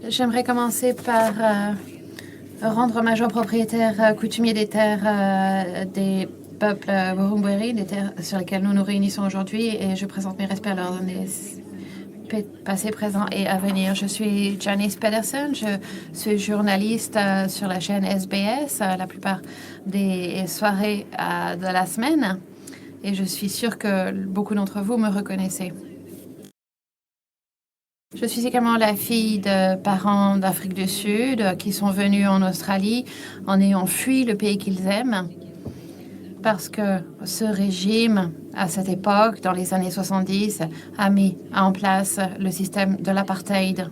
J'aimerais commencer par rendre hommage aux propriétaires coutumiers des terres des peuples Wurundjeri, des terres sur lesquelles nous nous réunissons aujourd'hui, et je présente mes respects à leurs passé, présent et à venir. Je suis Janice Pedersen, je suis journaliste sur la chaîne SBS la plupart des soirées de la semaine, et je suis sûre que beaucoup d'entre vous me reconnaissez. Je suis également la fille de parents d'Afrique du Sud qui sont venus en Australie en ayant fui le pays qu'ils aiment parce que ce régime, à cette époque, dans les années 70, a mis en place le système de l'apartheid.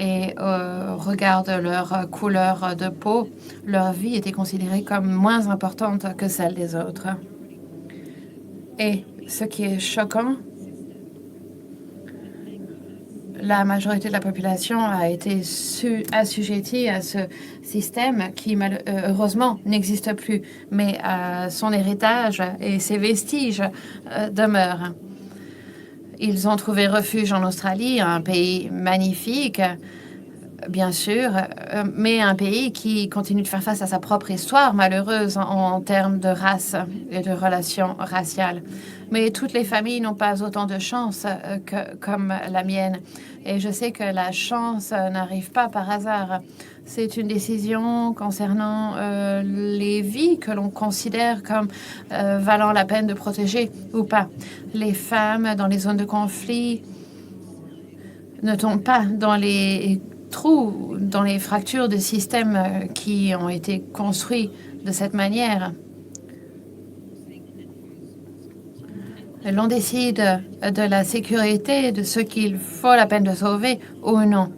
Et au regard de leur couleur de peau, leur vie était considérée comme moins importante que celle des autres. Et ce qui est choquant, la majorité de la population a été assujettie à ce système qui, heureusement, n'existe plus, mais son héritage et ses vestiges demeurent. Ils ont trouvé refuge en Australie, un pays magnifique, bien sûr, mais un pays qui continue de faire face à sa propre histoire malheureuse en termes de race et de relations raciales. Mais toutes les familles n'ont pas autant de chance comme la mienne. Et je sais que la chance n'arrive pas par hasard. C'est une décision concernant les vies que l'on considère comme valant la peine de protéger ou pas. Les femmes dans les zones de conflit ne tombent pas dans les trous, dans les fractures de systèmes qui ont été construits de cette manière. L'on décide de la sécurité de ce qu'il faut la peine de sauver ou non.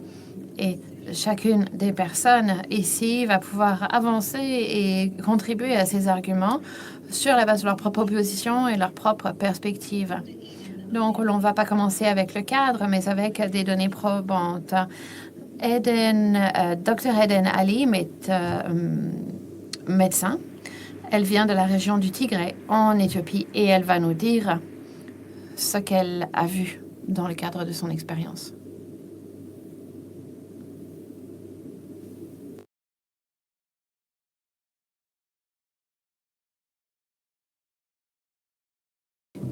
Et chacune des personnes ici va pouvoir avancer et contribuer à ces arguments sur la base de leur propre position et leur propre perspective. Donc, on ne va pas commencer avec le cadre, mais avec des données probantes. Dr. Eden Ali est médecin. Elle vient de la région du Tigray, en Éthiopie, et elle va nous dire ce qu'elle a vu dans le cadre de son expérience.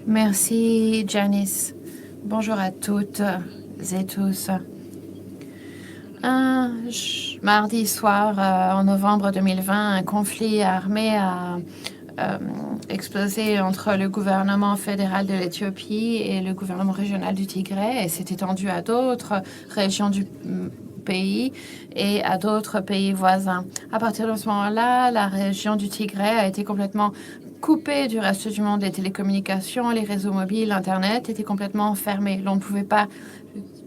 Merci, Janice. Bonjour à toutes et tous. Un mardi soir, en novembre 2020, un conflit armé a explosé entre le gouvernement fédéral de l'Éthiopie et le gouvernement régional du Tigray, et s'est étendu à d'autres régions du pays et à d'autres pays voisins. À partir de ce moment-là, la région du Tigray a été complètement coupée du reste du monde. Les télécommunications, les réseaux mobiles, Internet étaient complètement fermés. L'on ne pouvait pas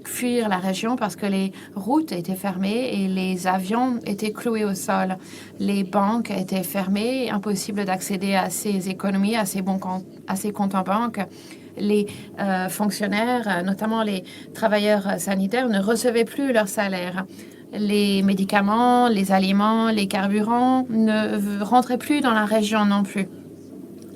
fuir la région parce que les routes étaient fermées et les avions étaient cloués au sol. Les banques étaient fermées, impossible d'accéder à ces économies, à ces comptes en banque. Les fonctionnaires, notamment les travailleurs sanitaires, ne recevaient plus leur salaire. Les médicaments, les aliments, les carburants ne rentraient plus dans la région non plus.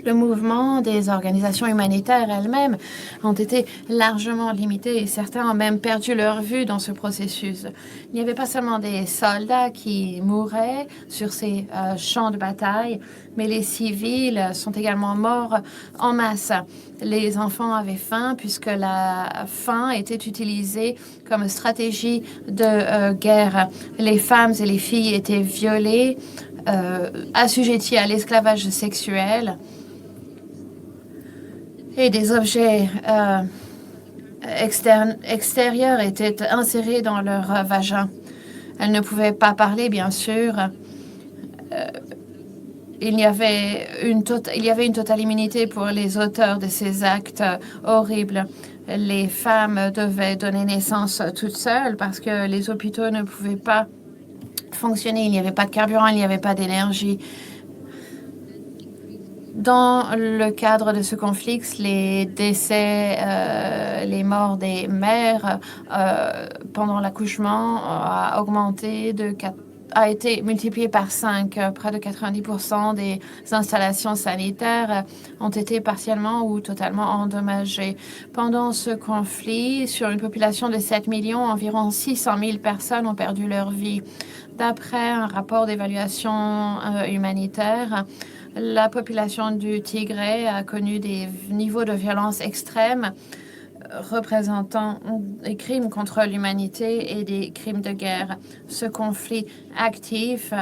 Le mouvement des organisations humanitaires elles-mêmes ont été largement limités et certains ont même perdu leur vue dans ce processus. Il n'y avait pas seulement des soldats qui mouraient sur ces champs de bataille, mais les civils sont également morts en masse. Les enfants avaient faim puisque la faim était utilisée comme stratégie de guerre. Les femmes et les filles étaient violées, assujetties à l'esclavage sexuel. Et des objets extérieurs étaient insérés dans leur vagin. Elles ne pouvaient pas parler, bien sûr. Il y avait une totale immunité pour les auteurs de ces actes horribles. Les femmes devaient donner naissance toutes seules parce que les hôpitaux ne pouvaient pas fonctionner. Il n'y avait pas de carburant, il n'y avait pas d'énergie. Dans le cadre de ce conflit, les décès, les morts des mères pendant l'accouchement a augmenté de a été multiplié par 5. Près de 90% des installations sanitaires ont été partiellement ou totalement endommagées. Pendant ce conflit, sur une population de 7 millions, environ 600 000 personnes ont perdu leur vie. D'après un rapport d'évaluation humanitaire, la population du Tigray a connu des niveaux de violence extrêmes représentant des crimes contre l'humanité et des crimes de guerre. Ce conflit actif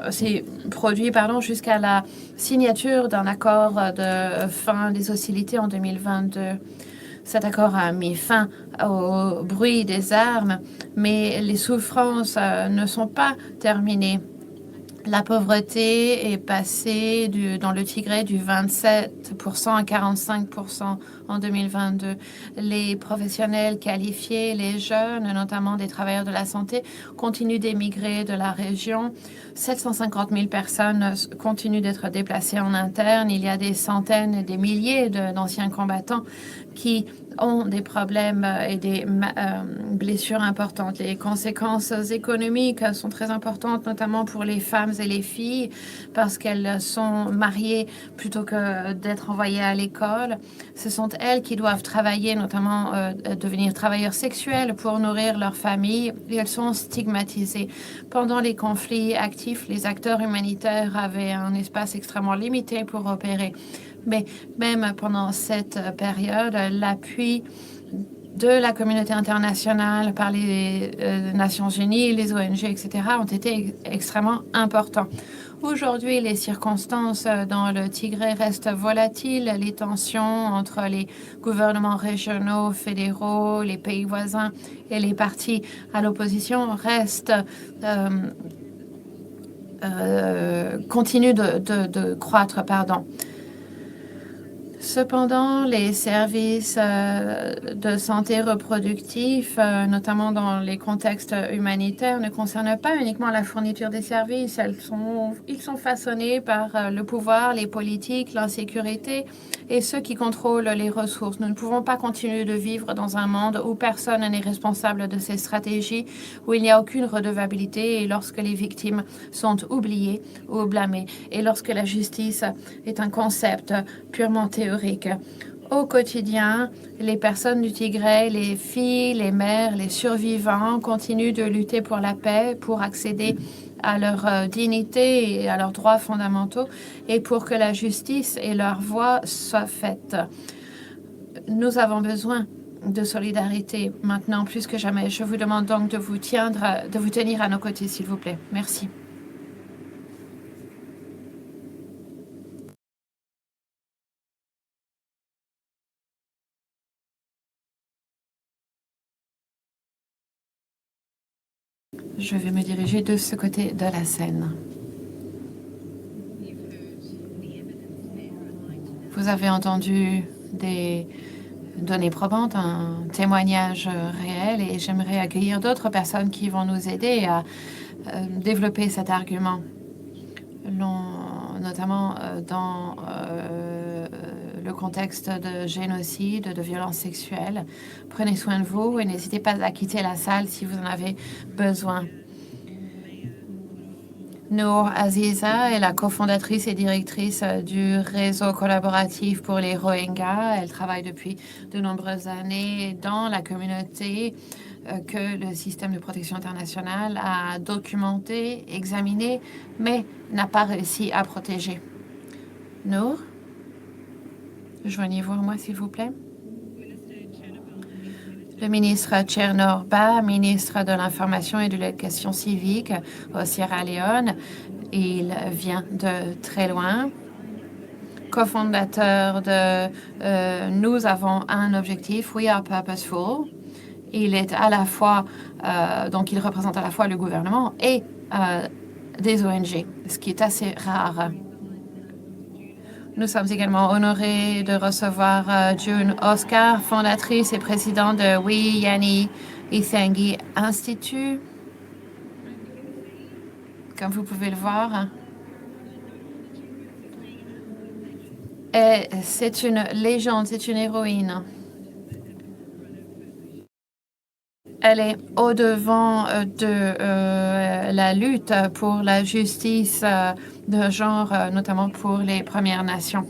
s'est produit jusqu'à la signature d'un accord de fin des hostilités en 2022. Cet accord a mis fin au bruit des armes, mais les souffrances ne sont pas terminées. La pauvreté est passée dans le Tigray du 27% à 45% en 2022. Les professionnels qualifiés, les jeunes, notamment des travailleurs de la santé, continuent d'émigrer de la région. 750 000 personnes continuent d'être déplacées en interne. Il y a des centaines et des milliers d'anciens combattants qui ont des problèmes et des blessures importantes. Les conséquences économiques sont très importantes, notamment pour les femmes et les filles, parce qu'elles sont mariées plutôt que d'être envoyées à l'école. Ce sont elles qui doivent travailler, notamment devenir travailleurs sexuels pour nourrir leur famille, et elles sont stigmatisées. Pendant les conflits actifs, les acteurs humanitaires avaient un espace extrêmement limité pour opérer. Mais même pendant cette période, l'appui de la communauté internationale par les Nations Unies, les ONG, etc., ont été extrêmement importants. Aujourd'hui, les circonstances dans le Tigray restent volatiles. Les tensions entre les gouvernements régionaux, fédéraux, les pays voisins et les partis à l'opposition continuent de croître. Cependant, les services de santé reproductive, notamment dans les contextes humanitaires, ne concernent pas uniquement la fourniture des services. Ils sont façonnés par le pouvoir, les politiques, l'insécurité et ceux qui contrôlent les ressources. Nous ne pouvons pas continuer de vivre dans un monde où personne n'est responsable de ces stratégies, où il n'y a aucune redevabilité et lorsque les victimes sont oubliées ou blâmées et lorsque la justice est un concept purement théorique. Au quotidien, les personnes du Tigray, les filles, les mères, les survivants continuent de lutter pour la paix, pour accéder à leur dignité et à leurs droits fondamentaux et pour que la justice et leur voix soient faites. Nous avons besoin de solidarité maintenant plus que jamais. Je vous demande donc de vous tenir à nos côtés, s'il vous plaît. Merci. Je vais me diriger de ce côté de la scène. Vous avez entendu des données probantes, un témoignage réel, et j'aimerais accueillir d'autres personnes qui vont nous aider à développer cet argument, notamment dans le contexte de génocide, de violence sexuelle. Prenez soin de vous et n'hésitez pas à quitter la salle si vous en avez besoin. Noor Aziza est la cofondatrice et directrice du réseau collaboratif pour les Rohingyas. Elle travaille depuis de nombreuses années dans la communauté que le système de protection internationale a documenté, examiné, mais n'a pas réussi à protéger. Noor, joignez-vous à moi, s'il vous plaît. Le ministre Tchernor Bah, ministre de l'Information et de l'Éducation civique au Sierra Leone. Il vient de très loin. Cofondateur de Nous avons un objectif, We are purposeful. Il est à la fois, donc il représente à la fois le gouvernement et des ONG, ce qui est assez rare. Nous sommes également honorés de recevoir June Oscar, fondatrice et présidente de We Yani Ithengi Institute. Comme vous pouvez le voir. Et c'est une légende, c'est une héroïne. aller au-devant de la lutte pour la justice de genre, notamment pour les Premières Nations.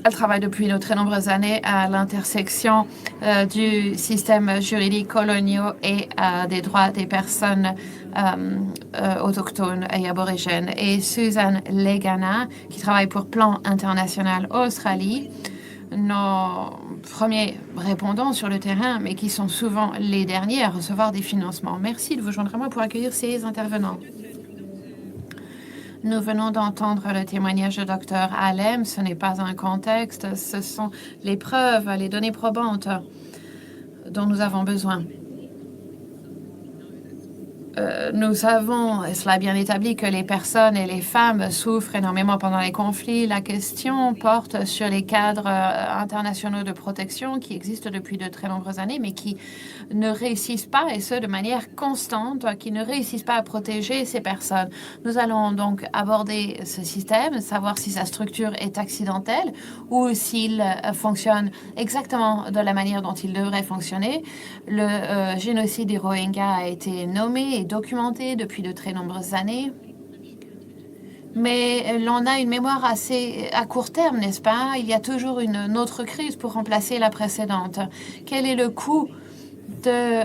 Elle travaille depuis de très nombreuses années à l'intersection du système juridique colonial et des droits des personnes autochtones et aborigènes. Et Suzanne Legana, qui travaille pour Plan International Australie, nos premiers répondants sur le terrain, mais qui sont souvent les derniers à recevoir des financements. Merci de vous joindre à moi pour accueillir ces intervenants. Nous venons d'entendre le témoignage du Dr Alem. Ce n'est pas un contexte, ce sont les preuves, les données probantes dont nous avons besoin. Nous savons, et cela est bien établi, que les personnes et les femmes souffrent énormément pendant les conflits. La question porte sur les cadres internationaux de protection qui existent depuis de très nombreuses années, mais qui ne réussissent pas, et ce de manière constante, qui ne réussissent pas à protéger ces personnes. Nous allons donc aborder ce système, savoir si sa structure est accidentelle ou s'il fonctionne exactement de la manière dont il devrait fonctionner. Le génocide des Rohingyas a été nommé et documenté depuis de très nombreuses années. Mais l'on a une mémoire assez à court terme, n'est-ce pas? Il y a toujours une autre crise pour remplacer la précédente. Quel est le coût de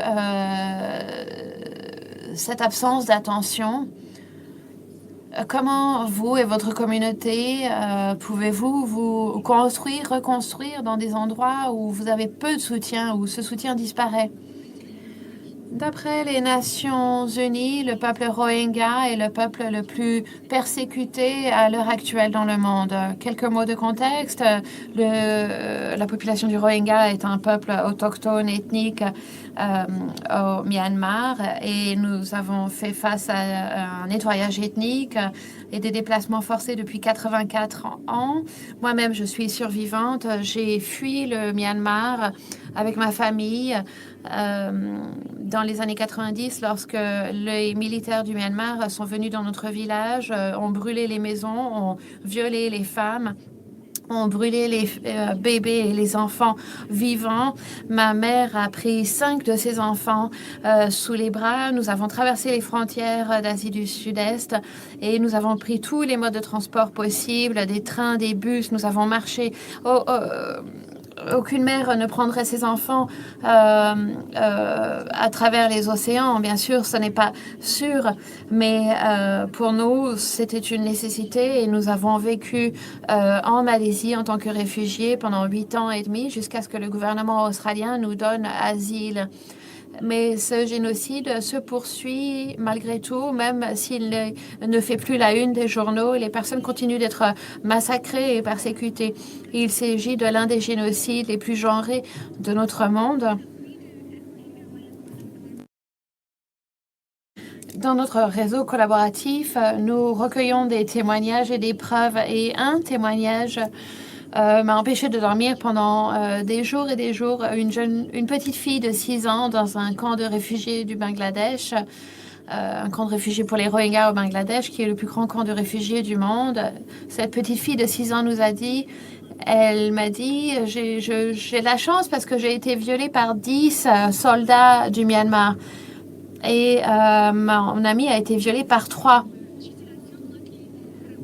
cette absence d'attention? Comment vous et votre communauté pouvez-vous vous construire, reconstruire dans des endroits où vous avez peu de soutien, où ce soutien disparaît? D'après les Nations Unies, le peuple Rohingya est le peuple le plus persécuté à l'heure actuelle dans le monde. Quelques mots de contexte. La population du Rohingya est un peuple autochtone ethnique au Myanmar et nous avons fait face à un nettoyage ethnique et des déplacements forcés depuis 84 ans. Moi-même, je suis survivante. J'ai fui le Myanmar avec ma famille dans les années 90, lorsque les militaires du Myanmar sont venus dans notre village, ont brûlé les maisons, ont violé les femmes, ont brûlé les bébés et les enfants vivants. Ma mère a pris 5 de ses enfants sous les bras. Nous avons traversé les frontières d'Asie du Sud-Est et nous avons pris tous les modes de transport possibles, des trains, des bus. Nous avons marché. Aucune mère ne prendrait ses enfants à travers les océans. Bien sûr, ce n'est pas sûr, mais pour nous, c'était une nécessité et nous avons vécu en Malaisie en tant que réfugiés pendant 8 ans et demi jusqu'à ce que le gouvernement australien nous donne asile. Mais ce génocide se poursuit malgré tout, même s'il ne fait plus la une des journaux. Les personnes continuent d'être massacrées et persécutées. Il s'agit de l'un des génocides les plus genrés de notre monde. Dans notre réseau collaboratif, nous recueillons des témoignages et des preuves. Et un témoignage m'a empêché de dormir pendant des jours et des jours. Une petite fille de 6 ans dans un camp de réfugiés du Bangladesh, un camp de réfugiés pour les Rohingyas au Bangladesh, qui est le plus grand camp de réfugiés du monde. Cette petite fille de 6 ans nous a dit, elle m'a dit, j'ai de la chance parce que j'ai été violée par 10 soldats du Myanmar. Et mon amie a été violée par 3.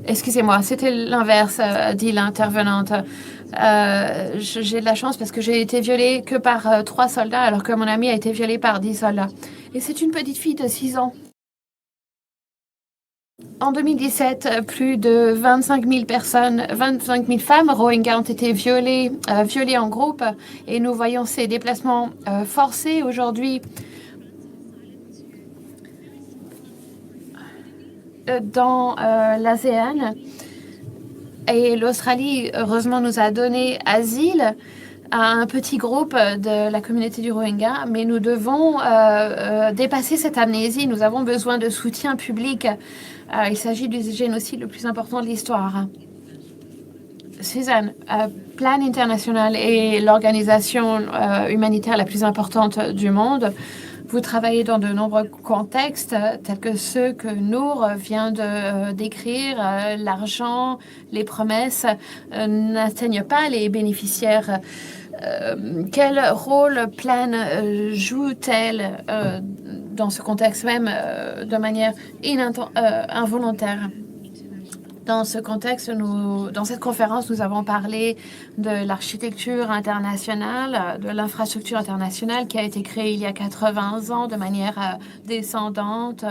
Excusez-moi, c'était l'inverse, dit l'intervenante. J'ai de la chance parce que j'ai été violée que par 3 soldats, alors que mon amie a été violée par 10 soldats. Et c'est une petite fille de 6 ans. En 2017, plus de 25 000 personnes, 25 000 femmes Rohingyas ont été violées en groupe. Et nous voyons ces déplacements forcés aujourd'hui dans l'ASEAN. Et l'Australie, heureusement, nous a donné asile à un petit groupe de la communauté du Rohingya, mais nous devons dépasser cette amnésie. Nous avons besoin de soutien public. Il s'agit du génocide le plus important de l'histoire. Suzanne, Plan International est l'organisation humanitaire la plus importante du monde. Vous travaillez dans de nombreux contextes, tels que ceux que Nour vient de décrire. L'argent, les promesses n'atteignent pas les bénéficiaires quel rôle Plan joue-t-elle dans ce contexte même de manière involontaire? Dans ce contexte, dans cette conférence, nous avons parlé de l'architecture internationale, de l'infrastructure internationale qui a été créée il y a 80 ans de manière descendante.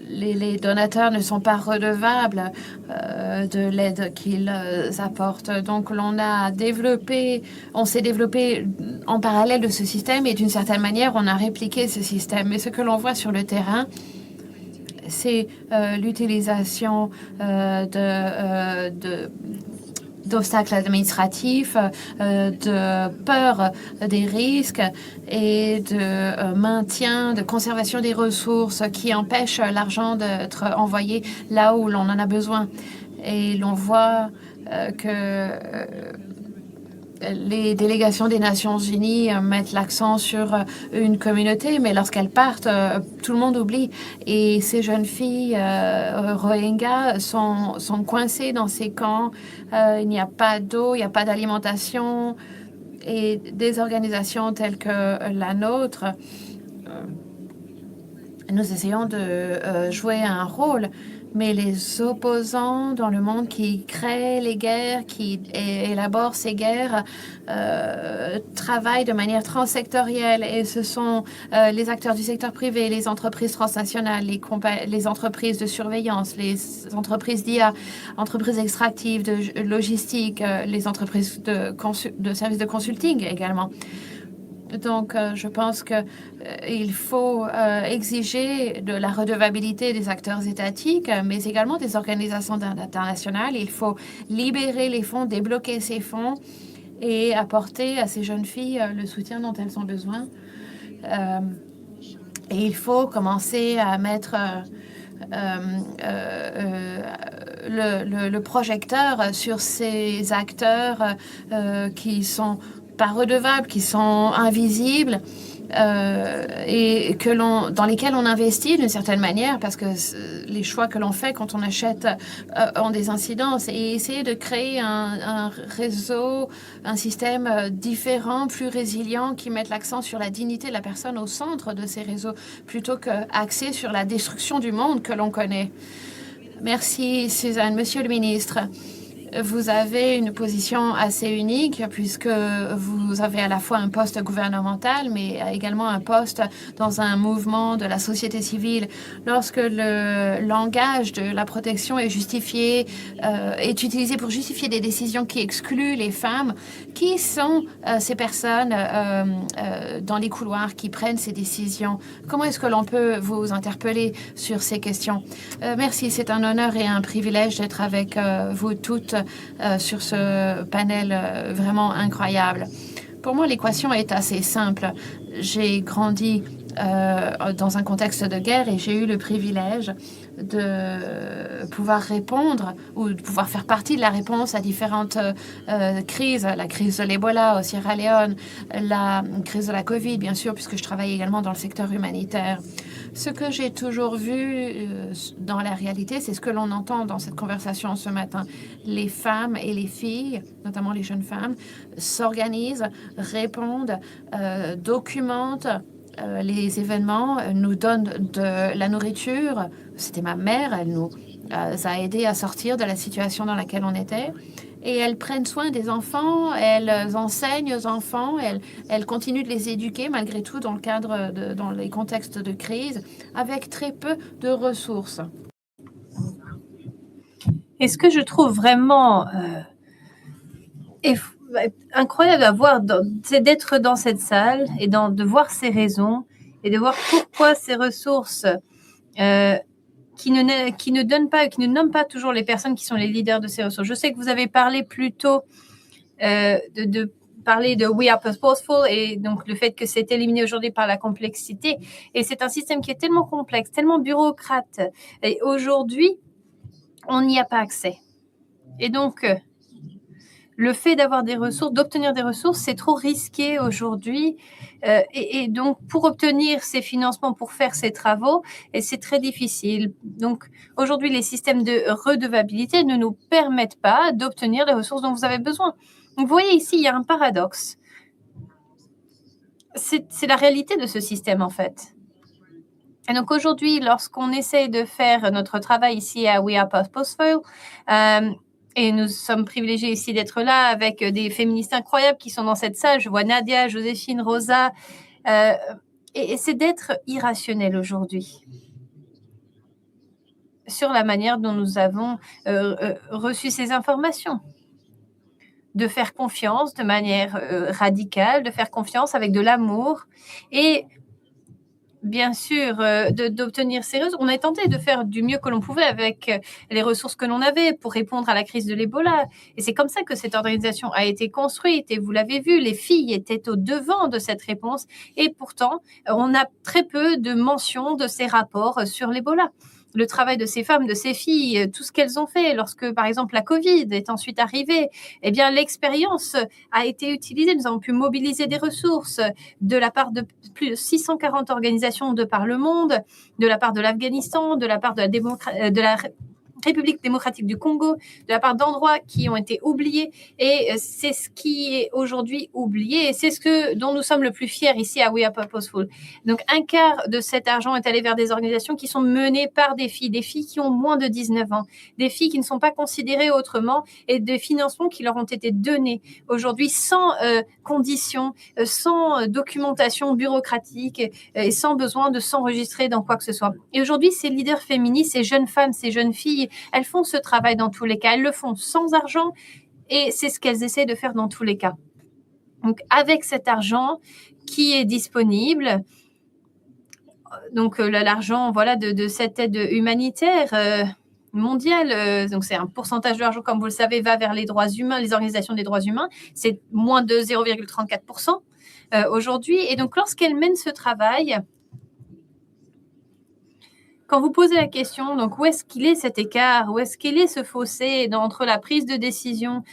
Les donateurs ne sont pas redevables de l'aide qu'ils apportent. Donc, on s'est développé en parallèle de ce système et d'une certaine manière, on a répliqué ce système. Mais ce que l'on voit sur le terrain, c'est l'utilisation d'obstacles administratifs, de peur des risques et de maintien, de conservation des ressources qui empêchent l'argent d'être envoyé là où l'on en a besoin. Et l'on voit que les délégations des Nations Unies mettent l'accent sur une communauté, mais lorsqu'elles partent, tout le monde oublie. Et ces jeunes filles Rohingyas sont coincées dans ces camps. Il n'y a pas d'eau, il n'y a pas d'alimentation. Et des organisations telles que la nôtre, nous essayons de jouer un rôle. Mais les opposants dans le monde qui créent les guerres, qui élaborent ces guerres, travaillent de manière transsectorielle. Et ce sont les acteurs du secteur privé, les entreprises transnationales, les entreprises de surveillance, les entreprises d'IA, entreprises extractives, de logistique, les entreprises de services de consulting également. Donc, je pense qu'il faut exiger de la redevabilité des acteurs étatiques, mais également des organisations internationales. Il faut libérer les fonds, débloquer ces fonds et apporter à ces jeunes filles le soutien dont elles ont besoin. Et il faut commencer à mettre le projecteur sur ces acteurs qui sont pas redevables, qui sont invisibles et dans lesquels on investit d'une certaine manière parce que les choix que l'on fait quand on achète ont des incidences et essayer de créer un réseau, un système différent, plus résilient qui mette l'accent sur la dignité de la personne au centre de ces réseaux plutôt qu'axé sur la destruction du monde que l'on connaît. Merci Suzanne. Monsieur le ministre, vous avez une position assez unique puisque vous avez à la fois un poste gouvernemental, mais également un poste dans un mouvement de la société civile. Lorsque le langage de la protection est justifié, est utilisé pour justifier des décisions qui excluent les femmes, qui sont ces personnes dans les couloirs qui prennent ces décisions? Comment est-ce que l'on peut vous interpeller sur ces questions? Merci, c'est un honneur et un privilège d'être avec vous toutes sur ce panel vraiment incroyable. Pour moi, l'équation est assez simple. J'ai grandi dans un contexte de guerre et j'ai eu le privilège de pouvoir répondre ou de pouvoir faire partie de la réponse à différentes crises, la crise de l'Ebola au Sierra Leone, la crise de la Covid, bien sûr, puisque je travaille également dans le secteur humanitaire. Ce que j'ai toujours vu dans la réalité, c'est ce que l'on entend dans cette conversation ce matin. Les femmes et les filles, notamment les jeunes femmes, s'organisent, répondent, documentent les événements, nous donnent de la nourriture. C'était ma mère, elle nous a aidés à sortir de la situation dans laquelle on était. Et elles prennent soin des enfants, elles enseignent aux enfants, elles continuent de les éduquer malgré tout dans les contextes de crise, avec très peu de ressources. Et ce que je trouve vraiment incroyable à voir, c'est d'être dans cette salle et de voir ces raisons et de voir pourquoi ces ressources qui ne donnent pas, qui ne nomment pas toujours les personnes qui sont les leaders de ces ressources. Je sais que vous avez parlé plus tôt de parler de We Are Purposeful et donc le fait que c'est éliminé aujourd'hui par la complexité. Et c'est un système qui est tellement complexe, tellement bureaucrate. Et aujourd'hui, on n'y a pas accès. Et donc, le fait d'avoir des ressources, d'obtenir des ressources, c'est trop risqué aujourd'hui. Et donc, pour obtenir ces financements, pour faire ces travaux, et c'est très difficile. Donc, aujourd'hui, les systèmes de redevabilité ne nous permettent pas d'obtenir les ressources dont vous avez besoin. Donc, vous voyez ici, il y a un paradoxe. C'est la réalité de ce système, en fait. Et donc aujourd'hui, lorsqu'on essaye de faire notre travail ici à We Are Purposeful, et nous sommes privilégiés ici d'être là avec des féministes incroyables qui sont dans cette salle. Je vois Nadia, Joséphine, Rosa, et c'est d'être irrationnel aujourd'hui sur la manière dont nous avons reçu ces informations. De faire confiance de manière radicale, de faire confiance avec de l'amour et bien sûr, d'obtenir ces ressources. On a tenté de faire du mieux que l'on pouvait avec les ressources que l'on avait pour répondre à la crise de l'Ebola. Et c'est comme ça que cette organisation a été construite. Et vous l'avez vu, les filles étaient au devant de cette réponse. Et pourtant, on a très peu de mentions de ces rapports sur l'Ebola. Le travail de ces femmes, de ces filles, tout ce qu'elles ont fait lorsque, par exemple, la Covid est ensuite arrivée, eh bien, l'expérience a été utilisée. Nous avons pu mobiliser des ressources de la part de plus de 640 organisations de par le monde, de la part de l'Afghanistan, de la part de la République démocratique du Congo, de la part d'endroits qui ont été oubliés. Et c'est ce qui est aujourd'hui oublié. Et c'est dont nous sommes le plus fiers ici à We Are Purposeful. Donc, un quart de cet argent est allé vers des organisations qui sont menées par des filles qui ont moins de 19 ans, des filles qui ne sont pas considérées autrement et des financements qui leur ont été donnés aujourd'hui sans conditions, sans documentation bureaucratique et sans besoin de s'enregistrer dans quoi que ce soit. Et aujourd'hui, ces leaders féministes, ces jeunes femmes, ces jeunes filles, elles font ce travail dans tous les cas. Elles le font sans argent et c'est ce qu'elles essaient de faire dans tous les cas. Donc, avec cet argent qui est disponible, donc l'argent voilà, de cette aide humanitaire mondiale, donc c'est un pourcentage de l'argent, comme vous le savez, va vers les droits humains, les organisations des droits humains. C'est moins de 0,34% aujourd'hui. Et donc, lorsqu'elles mènent ce travail, quand vous posez la question, donc où est-ce qu'il est cet écart, où est-ce qu'il est ce fossé entre la prise de décision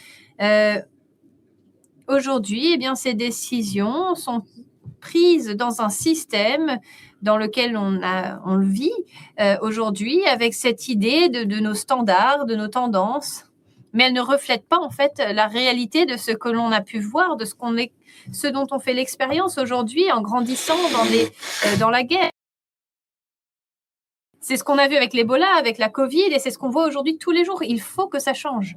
aujourd'hui, eh bien, ces décisions sont prises dans un système dans lequel on vit aujourd'hui avec cette idée de nos standards, de nos tendances, mais elles ne reflètent pas en fait la réalité de ce que l'on a pu voir, de ce dont on fait l'expérience aujourd'hui en grandissant dans la guerre. C'est ce qu'on a vu avec l'Ebola, avec la Covid, et c'est ce qu'on voit aujourd'hui tous les jours. Il faut que ça change.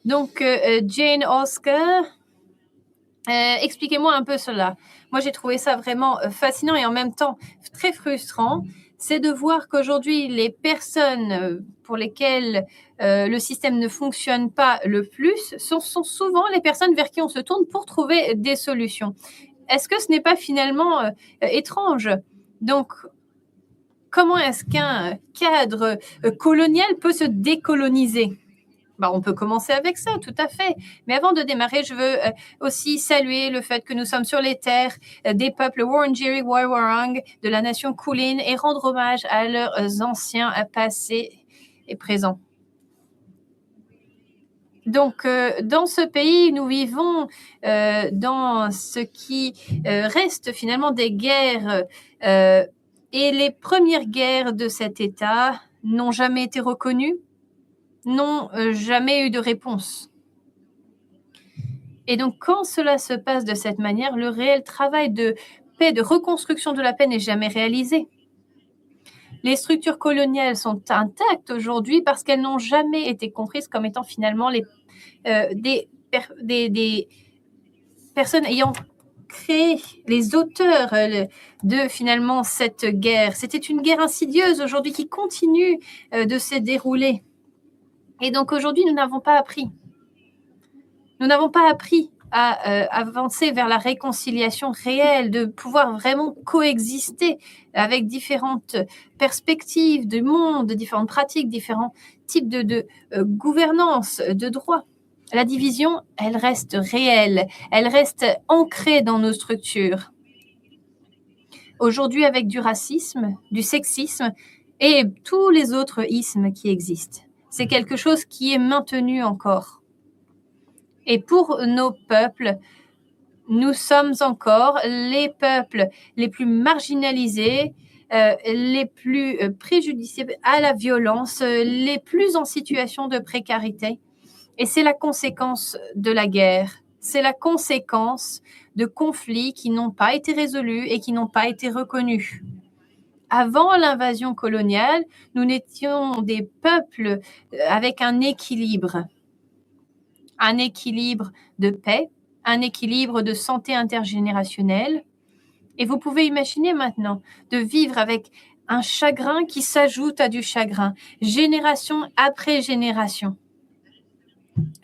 Donc, Jane Oscar, expliquez-moi un peu cela. Moi, j'ai trouvé ça vraiment fascinant et en même temps très frustrant. C'est de voir qu'aujourd'hui, les personnes pour lesquelles le système ne fonctionne pas le plus sont souvent les personnes vers qui on se tourne pour trouver des solutions. Est-ce que ce n'est pas finalement étrange? Donc, comment est-ce qu'un cadre colonial peut se décoloniser? On peut commencer avec ça, tout à fait. Mais avant de démarrer, je veux aussi saluer le fait que nous sommes sur les terres des peuples Wurundjeri Woi-wurrung de la nation Kulin et rendre hommage à leurs anciens passés et présents. Donc, dans ce pays, nous vivons dans ce qui reste finalement des guerres et les premières guerres de cet État n'ont jamais été reconnues, n'ont jamais eu de réponse. Et donc, quand cela se passe de cette manière, le réel travail de paix, de reconstruction de la paix n'est jamais réalisé. Les structures coloniales sont intactes aujourd'hui parce qu'elles n'ont jamais été comprises comme étant finalement des personnes ayant créé, les auteurs de finalement cette guerre. C'était une guerre insidieuse aujourd'hui qui continue de se dérouler. Et donc aujourd'hui, nous n'avons pas appris. Nous n'avons pas appris à avancer vers la réconciliation réelle, de pouvoir vraiment coexister avec différentes perspectives du monde, différentes pratiques, différents types de gouvernance, de droit. La division, elle reste réelle, elle reste ancrée dans nos structures. Aujourd'hui, avec du racisme, du sexisme et tous les autres ismes qui existent. C'est quelque chose qui est maintenu encore. Et pour nos peuples, nous sommes encore les peuples les plus marginalisés, les plus préjudiciés à la violence, les plus en situation de précarité. Et c'est la conséquence de la guerre. C'est la conséquence de conflits qui n'ont pas été résolus et qui n'ont pas été reconnus. Avant l'invasion coloniale, nous étions des peuples avec un équilibre de paix, un équilibre de santé intergénérationnelle. Et vous pouvez imaginer maintenant de vivre avec un chagrin qui s'ajoute à du chagrin, génération après génération.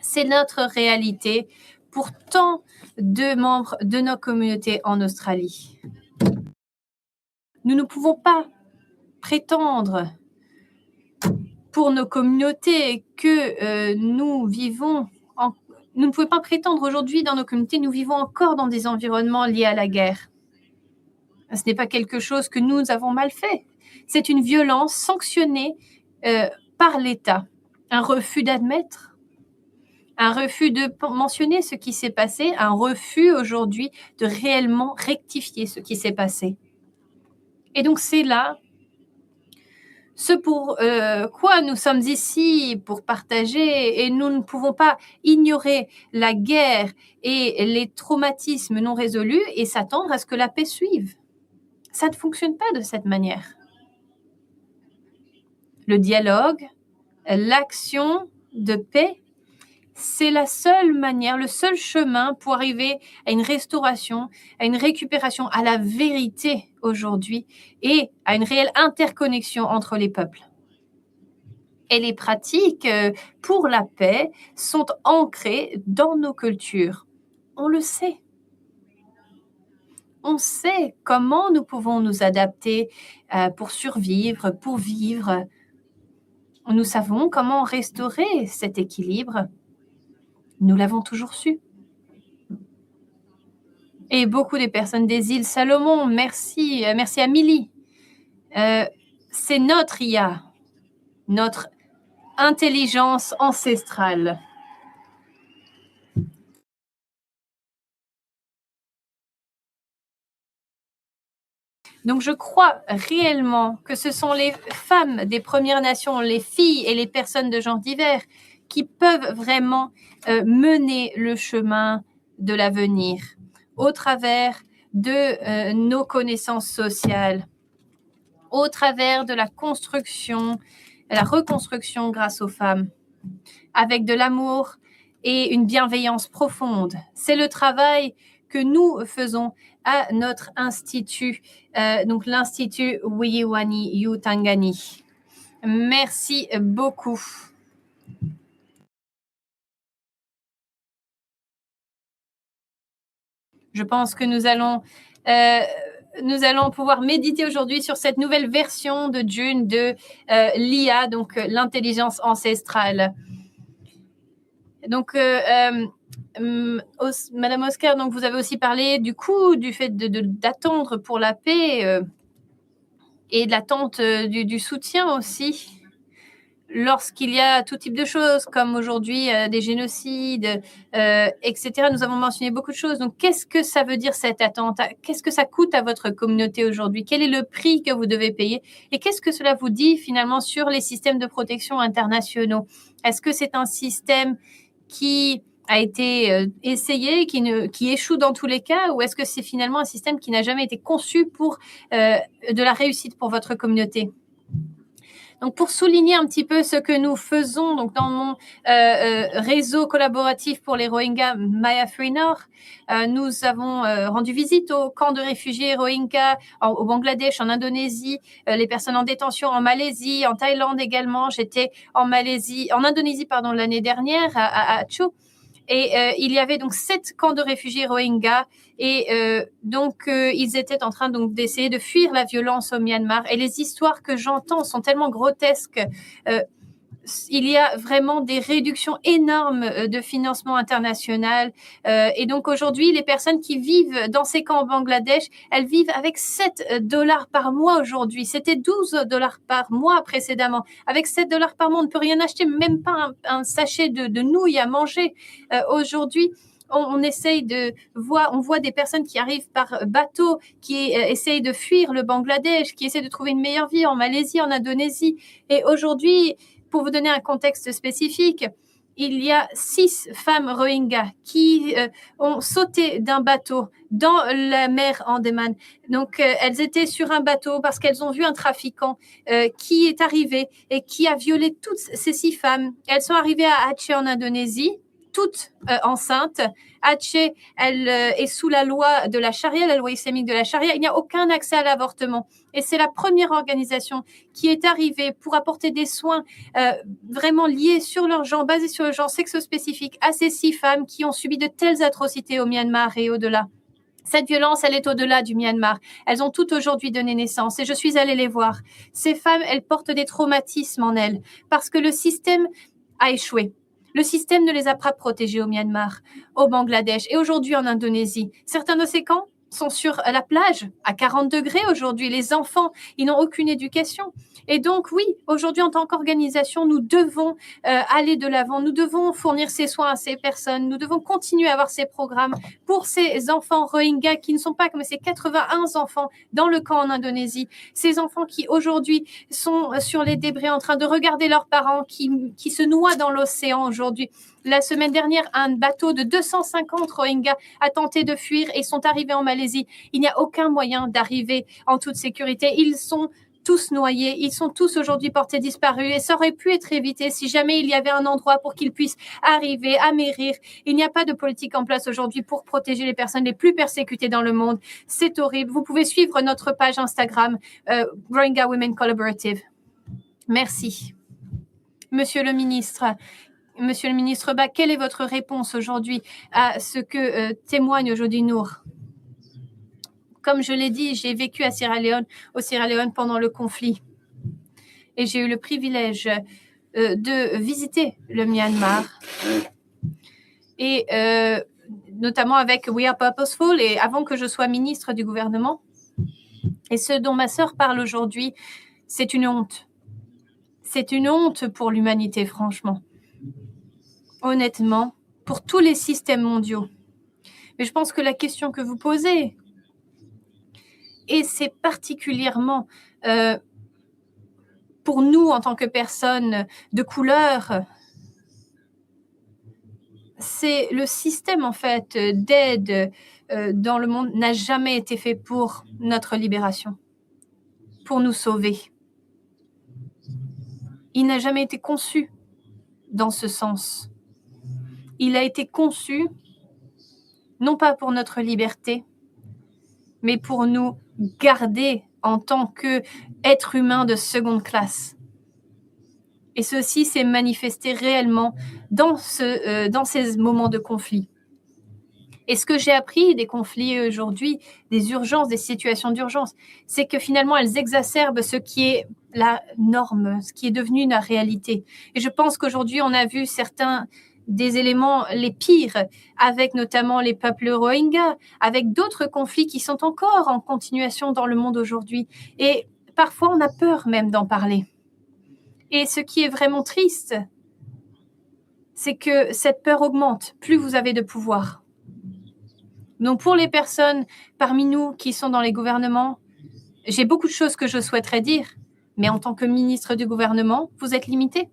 C'est notre réalité pour tant de membres de nos communautés en Australie. Nous ne pouvons pas prétendre pour nos communautés que nous vivons nous ne pouvons pas prétendre aujourd'hui dans nos communautés, nous vivons encore dans des environnements liés à la guerre. Ce n'est pas quelque chose que nous avons mal fait. C'est une violence sanctionnée par l'État. Un refus d'admettre, un refus de mentionner ce qui s'est passé, un refus aujourd'hui de réellement rectifier ce qui s'est passé. Et donc c'est là ce pour quoi nous sommes ici pour partager, et nous ne pouvons pas ignorer la guerre et les traumatismes non résolus et s'attendre à ce que la paix suive. Ça ne fonctionne pas de cette manière. Le dialogue, l'action de paix, c'est la seule manière, le seul chemin pour arriver à une restauration, à une récupération, à la vérité aujourd'hui et à une réelle interconnexion entre les peuples. Et les pratiques pour la paix sont ancrées dans nos cultures. On le sait. On sait comment nous pouvons nous adapter pour survivre, pour vivre. Nous savons comment restaurer cet équilibre. Nous l'avons toujours su. Et beaucoup des personnes des îles Salomon, merci Amélie. C'est notre IA, notre intelligence ancestrale. Donc, je crois réellement que ce sont les femmes des Premières Nations, les filles et les personnes de genre divers qui peuvent vraiment mener le chemin de l'avenir au travers de nos connaissances sociales, au travers de la construction, la reconstruction grâce aux femmes, avec de l'amour et une bienveillance profonde. C'est le travail que nous faisons à notre institut, donc l'Institut Wiyiwani Yutangani. Merci beaucoup. Je pense que nous allons pouvoir méditer aujourd'hui sur cette nouvelle version de June de l'IA, donc l'intelligence ancestrale. Donc, Madame Oscar, donc vous avez aussi parlé du fait d'attendre pour la paix et de l'attente du soutien aussi lorsqu'il y a tout type de choses, comme aujourd'hui des génocides, etc. Nous avons mentionné beaucoup de choses. Donc, qu'est-ce que ça veut dire cette attente? Qu'est-ce que ça coûte à votre communauté aujourd'hui? Quel est le prix que vous devez payer? Et qu'est-ce que cela vous dit finalement sur les systèmes de protection internationaux? Est-ce que c'est un système qui a été essayé, qui échoue dans tous les cas, ou est-ce que c'est finalement un système qui n'a jamais été conçu pour de la réussite pour votre communauté? Donc, pour souligner un petit peu ce que nous faisons donc dans mon réseau collaboratif pour les Rohingyas Maya Free Nord, nous avons rendu visite aux camps de réfugiés Rohingyas au Bangladesh, en Indonésie, les personnes en détention en Malaisie, en Thaïlande également. J'étais en Indonésie l'année dernière à Chu. Et il y avait donc 7 camps de réfugiés Rohingyas et ils étaient en train donc d'essayer de fuir la violence au Myanmar. Et les histoires que j'entends sont tellement grotesques. il y a vraiment des réductions énormes de financement international. Et donc aujourd'hui, les personnes qui vivent dans ces camps au Bangladesh, elles vivent avec $7 par mois aujourd'hui. C'était $12 par mois précédemment. Avec $7 par mois, on ne peut rien acheter, même pas un sachet de nouilles à manger. Aujourd'hui, on essaye on voit des personnes qui arrivent par bateau, qui essayent de fuir le Bangladesh, qui essaient de trouver une meilleure vie en Malaisie, en Indonésie. Et aujourd'hui, pour vous donner un contexte spécifique, il y a 6 femmes Rohingyas qui ont sauté d'un bateau dans la mer Andaman. Donc, elles étaient sur un bateau parce qu'elles ont vu un trafiquant qui est arrivé et qui a violé toutes ces 6 femmes. Elles sont arrivées à Aceh en Indonésie, toutes enceintes. Aceh, elle est sous la loi de la charia, la loi islamique de la charia. Il n'y a aucun accès à l'avortement. Et c'est la première organisation qui est arrivée pour apporter des soins vraiment liés sur leur genre, basés sur le genre sexospécifique à ces 6 femmes qui ont subi de telles atrocités au Myanmar et au-delà. Cette violence, elle est au-delà du Myanmar. Elles ont toutes aujourd'hui donné naissance et je suis allée les voir. Ces femmes, elles portent des traumatismes en elles parce que le système a échoué. Le système ne les a pas protégées au Myanmar, au Bangladesh et aujourd'hui en Indonésie. Certains de ces camps sont sur la plage à 40 degrés aujourd'hui. Les enfants, ils n'ont aucune éducation. Et donc, oui, aujourd'hui, en tant qu'organisation, nous devons aller de l'avant. Nous devons fournir ces soins à ces personnes. Nous devons continuer à avoir ces programmes pour ces enfants Rohingyas qui ne sont pas comme ces 81 enfants dans le camp en Indonésie. Ces enfants qui, aujourd'hui, sont sur les débris en train de regarder leurs parents qui se noient dans l'océan aujourd'hui. La semaine dernière, un bateau de 250 Rohingyas a tenté de fuir et sont arrivés en Malaisie. Il n'y a aucun moyen d'arriver en toute sécurité. Ils sont tous noyés, ils sont tous aujourd'hui portés disparus et ça aurait pu être évité si jamais il y avait un endroit pour qu'ils puissent arriver, amérir. Il n'y a pas de politique en place aujourd'hui pour protéger les personnes les plus persécutées dans le monde. C'est horrible. Vous pouvez suivre notre page Instagram, Rohingya Women Collaborative. Merci. Monsieur le ministre, Bah, quelle est votre réponse aujourd'hui à ce que témoigne aujourd'hui Nour? Comme je l'ai dit, j'ai vécu au Sierra Leone pendant le conflit. Et j'ai eu le privilège de visiter le Myanmar. Et notamment avec We Are Purposeful, et avant que je sois ministre du gouvernement. Et ce dont ma sœur parle aujourd'hui, c'est une honte. C'est une honte pour l'humanité, franchement. Honnêtement, pour tous les systèmes mondiaux. Mais je pense que la question que vous posez, et c'est particulièrement pour nous en tant que personnes de couleur, c'est le système en fait d'aide dans le monde n'a jamais été fait pour notre libération, pour nous sauver. Il n'a jamais été conçu dans ce sens. Il a été conçu non pas pour notre liberté, mais pour nous garder en tant qu'être humain de seconde classe. Et ceci s'est manifesté réellement dans ces moments de conflit. Et ce que j'ai appris des conflits aujourd'hui, des urgences, des situations d'urgence, c'est que finalement, elles exacerbent ce qui est la norme, ce qui est devenu la réalité. Et je pense qu'aujourd'hui, on a vu certains des éléments les pires, avec notamment les peuples Rohingyas, avec d'autres conflits qui sont encore en continuation dans le monde aujourd'hui. Et parfois, on a peur même d'en parler. Et ce qui est vraiment triste, c'est que cette peur augmente, plus vous avez de pouvoir. Donc, pour les personnes parmi nous qui sont dans les gouvernements, j'ai beaucoup de choses que je souhaiterais dire, mais en tant que ministre du gouvernement, vous êtes limité.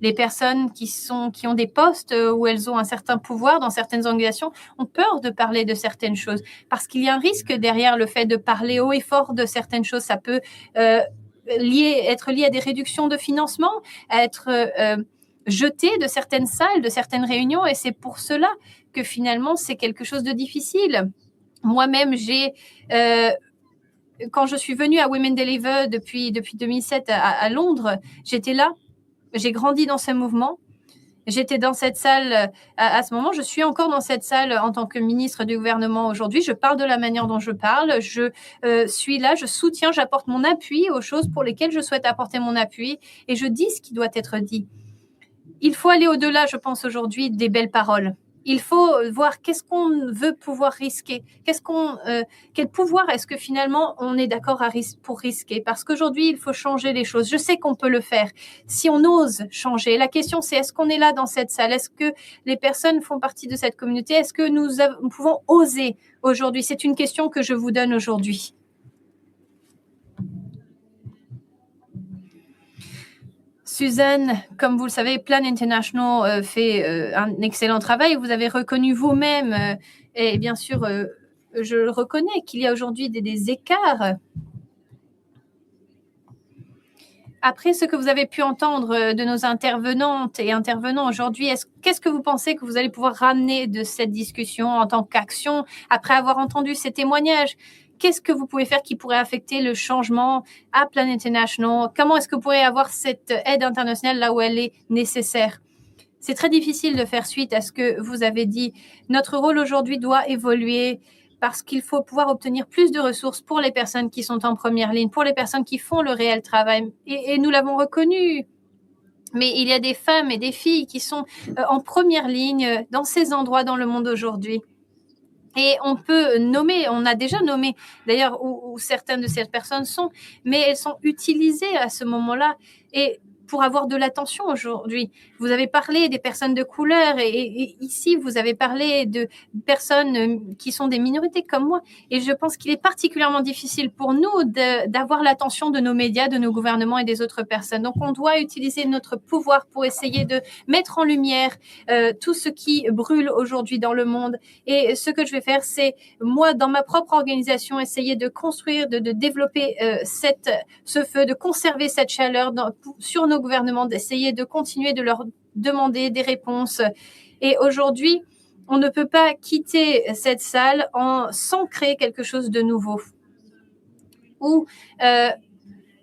Les personnes qui ont des postes où elles ont un certain pouvoir dans certaines organisations ont peur de parler de certaines choses parce qu'il y a un risque derrière le fait de parler haut et fort de certaines choses. Ça peut être lié à des réductions de financement, à être jeté de certaines salles, de certaines réunions, et c'est pour cela que finalement c'est quelque chose de difficile. Moi-même, quand je suis venue à Women Deliver depuis 2007 à Londres, j'étais là. J'ai grandi dans ce mouvement J'étais dans cette salle à ce moment, je suis encore dans cette salle en tant que ministre du gouvernement aujourd'hui. Je parle de la manière dont je parle, je suis là, je soutiens, j'apporte mon appui aux choses pour lesquelles je souhaite apporter mon appui et je dis ce qui doit être dit. Il faut aller au-delà, je pense, aujourd'hui des belles paroles. Il faut voir qu'est-ce qu'on veut pouvoir risquer, quel pouvoir est-ce que finalement on est d'accord pour risquer. Parce qu'aujourd'hui, il faut changer les choses. Je sais qu'on peut le faire si on ose changer. La question, c'est est-ce qu'on est là dans cette salle? Est-ce que les personnes font partie de cette communauté? Est-ce que nous pouvons oser aujourd'hui? C'est une question que je vous donne aujourd'hui. Suzanne, comme vous le savez, Plan International fait un excellent travail. Vous avez reconnu vous-même, et bien sûr, je le reconnais, qu'il y a aujourd'hui des écarts. Après ce que vous avez pu entendre de nos intervenantes et intervenants aujourd'hui, qu'est-ce que vous pensez que vous allez pouvoir ramener de cette discussion en tant qu'action après avoir entendu ces témoignages? Qu'est-ce que vous pouvez faire qui pourrait affecter le changement à Plan International? Comment est-ce que vous pourrez avoir cette aide internationale là où elle est nécessaire? C'est très difficile de faire suite à ce que vous avez dit. Notre rôle aujourd'hui doit évoluer parce qu'il faut pouvoir obtenir plus de ressources pour les personnes qui sont en première ligne, pour les personnes qui font le réel travail. Et nous l'avons reconnu. Mais il y a des femmes et des filles qui sont en première ligne dans ces endroits dans le monde aujourd'hui. Et on peut nommer, on a déjà nommé d'ailleurs où certaines de ces personnes sont, mais elles sont utilisées à ce moment-là et pour avoir de l'attention aujourd'hui. Vous avez parlé des personnes de couleur et ici, vous avez parlé de personnes qui sont des minorités comme moi. Et je pense qu'il est particulièrement difficile pour nous d'avoir l'attention de nos médias, de nos gouvernements et des autres personnes. Donc, on doit utiliser notre pouvoir pour essayer de mettre en lumière tout ce qui brûle aujourd'hui dans le monde. Et ce que je vais faire, c'est, moi, dans ma propre organisation, essayer de construire, de développer ce feu, de conserver cette chaleur sur nos gouvernements, d'essayer de continuer de leur demander des réponses. Et aujourd'hui, on ne peut pas quitter cette salle sans créer quelque chose de nouveau. Ou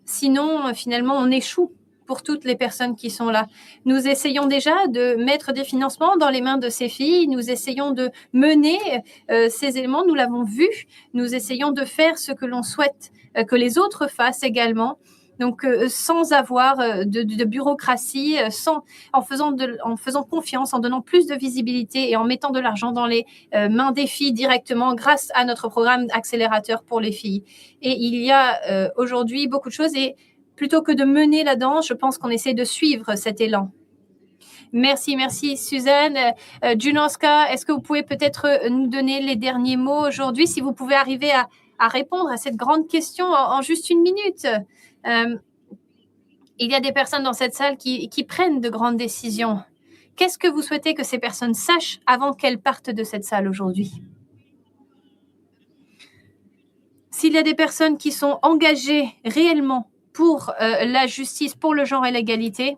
sinon, finalement, on échoue pour toutes les personnes qui sont là. Nous essayons déjà de mettre des financements dans les mains de ces filles. Nous essayons de mener ces éléments. Nous l'avons vu. Nous essayons de faire ce que l'on souhaite que les autres fassent également. Donc, sans avoir de bureaucratie, en faisant confiance, en donnant plus de visibilité et en mettant de l'argent dans les mains des filles directement grâce à notre programme accélérateur pour les filles. Et il y a aujourd'hui beaucoup de choses et plutôt que de mener la danse, je pense qu'on essaie de suivre cet élan. Merci Suzanne. Junoska, est-ce que vous pouvez peut-être nous donner les derniers mots aujourd'hui, si vous pouvez arriver à répondre à cette grande question en juste une minute? Il y a des personnes dans cette salle qui prennent de grandes décisions. Qu'est-ce que vous souhaitez que ces personnes sachent avant qu'elles partent de cette salle aujourd'hui? S'il y a des personnes qui sont engagées réellement pour la justice, pour le genre et l'égalité,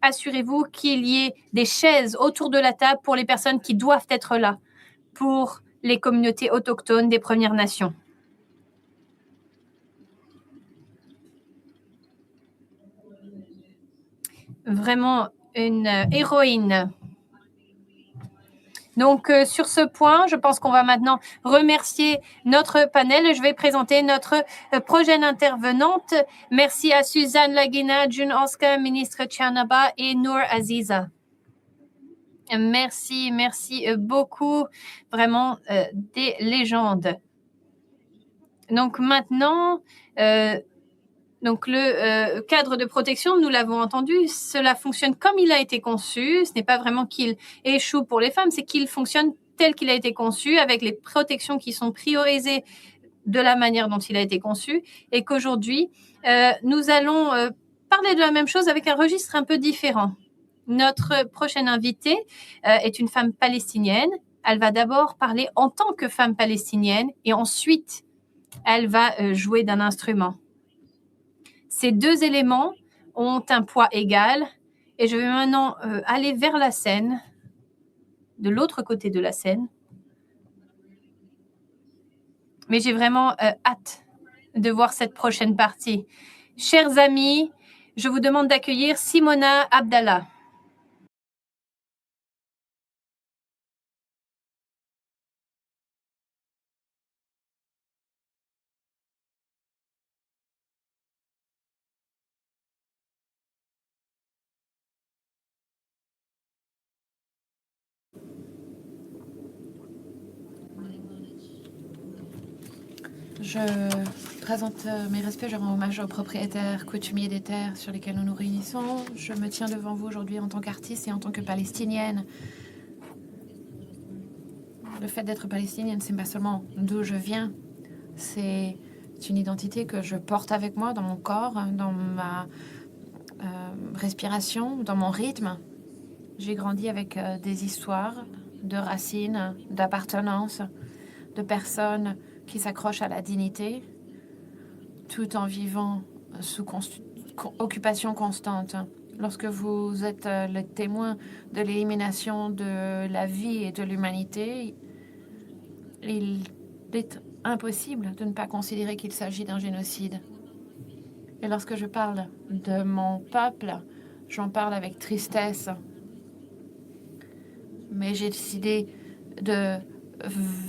assurez-vous qu'il y ait des chaises autour de la table pour les personnes qui doivent être là, pour les communautés autochtones des Premières Nations. Vraiment une héroïne. Donc, sur ce point, je pense qu'on va maintenant remercier notre panel. Je vais présenter notre prochaine intervenante. Merci à Suzanne Laguina, June Oscar, ministre Tchanaba et Noor Aziza. Merci beaucoup. Vraiment des légendes. Donc, maintenant... Donc, le cadre de protection, nous l'avons entendu, cela fonctionne comme il a été conçu. Ce n'est pas vraiment qu'il échoue pour les femmes, c'est qu'il fonctionne tel qu'il a été conçu, avec les protections qui sont priorisées de la manière dont il a été conçu, et qu'aujourd'hui, nous allons parler de la même chose avec un registre un peu différent. Notre prochaine invitée est une femme palestinienne. Elle va d'abord parler en tant que femme palestinienne, et ensuite, elle va jouer d'un instrument. Ces deux éléments ont un poids égal et je vais maintenant aller vers la scène, de l'autre côté de la scène. Mais j'ai vraiment hâte de voir cette prochaine partie. Chers amis, je vous demande d'accueillir Simona Abdallah. Je présente mes respects, je rends hommage aux propriétaires coutumiers des terres sur lesquelles nous nous réunissons. Je me tiens devant vous aujourd'hui en tant qu'artiste et en tant que palestinienne. Le fait d'être palestinienne, c'est pas seulement d'où je viens, c'est une identité que je porte avec moi dans mon corps, dans ma respiration, dans mon rythme. J'ai grandi avec des histoires de racines, d'appartenance, de personnes qui s'accrochent à la dignité, tout en vivant sous occupation constante. Lorsque vous êtes le témoin de l'élimination de la vie et de l'humanité, il est impossible de ne pas considérer qu'il s'agit d'un génocide. Et lorsque je parle de mon peuple, j'en parle avec tristesse. Mais j'ai décidé de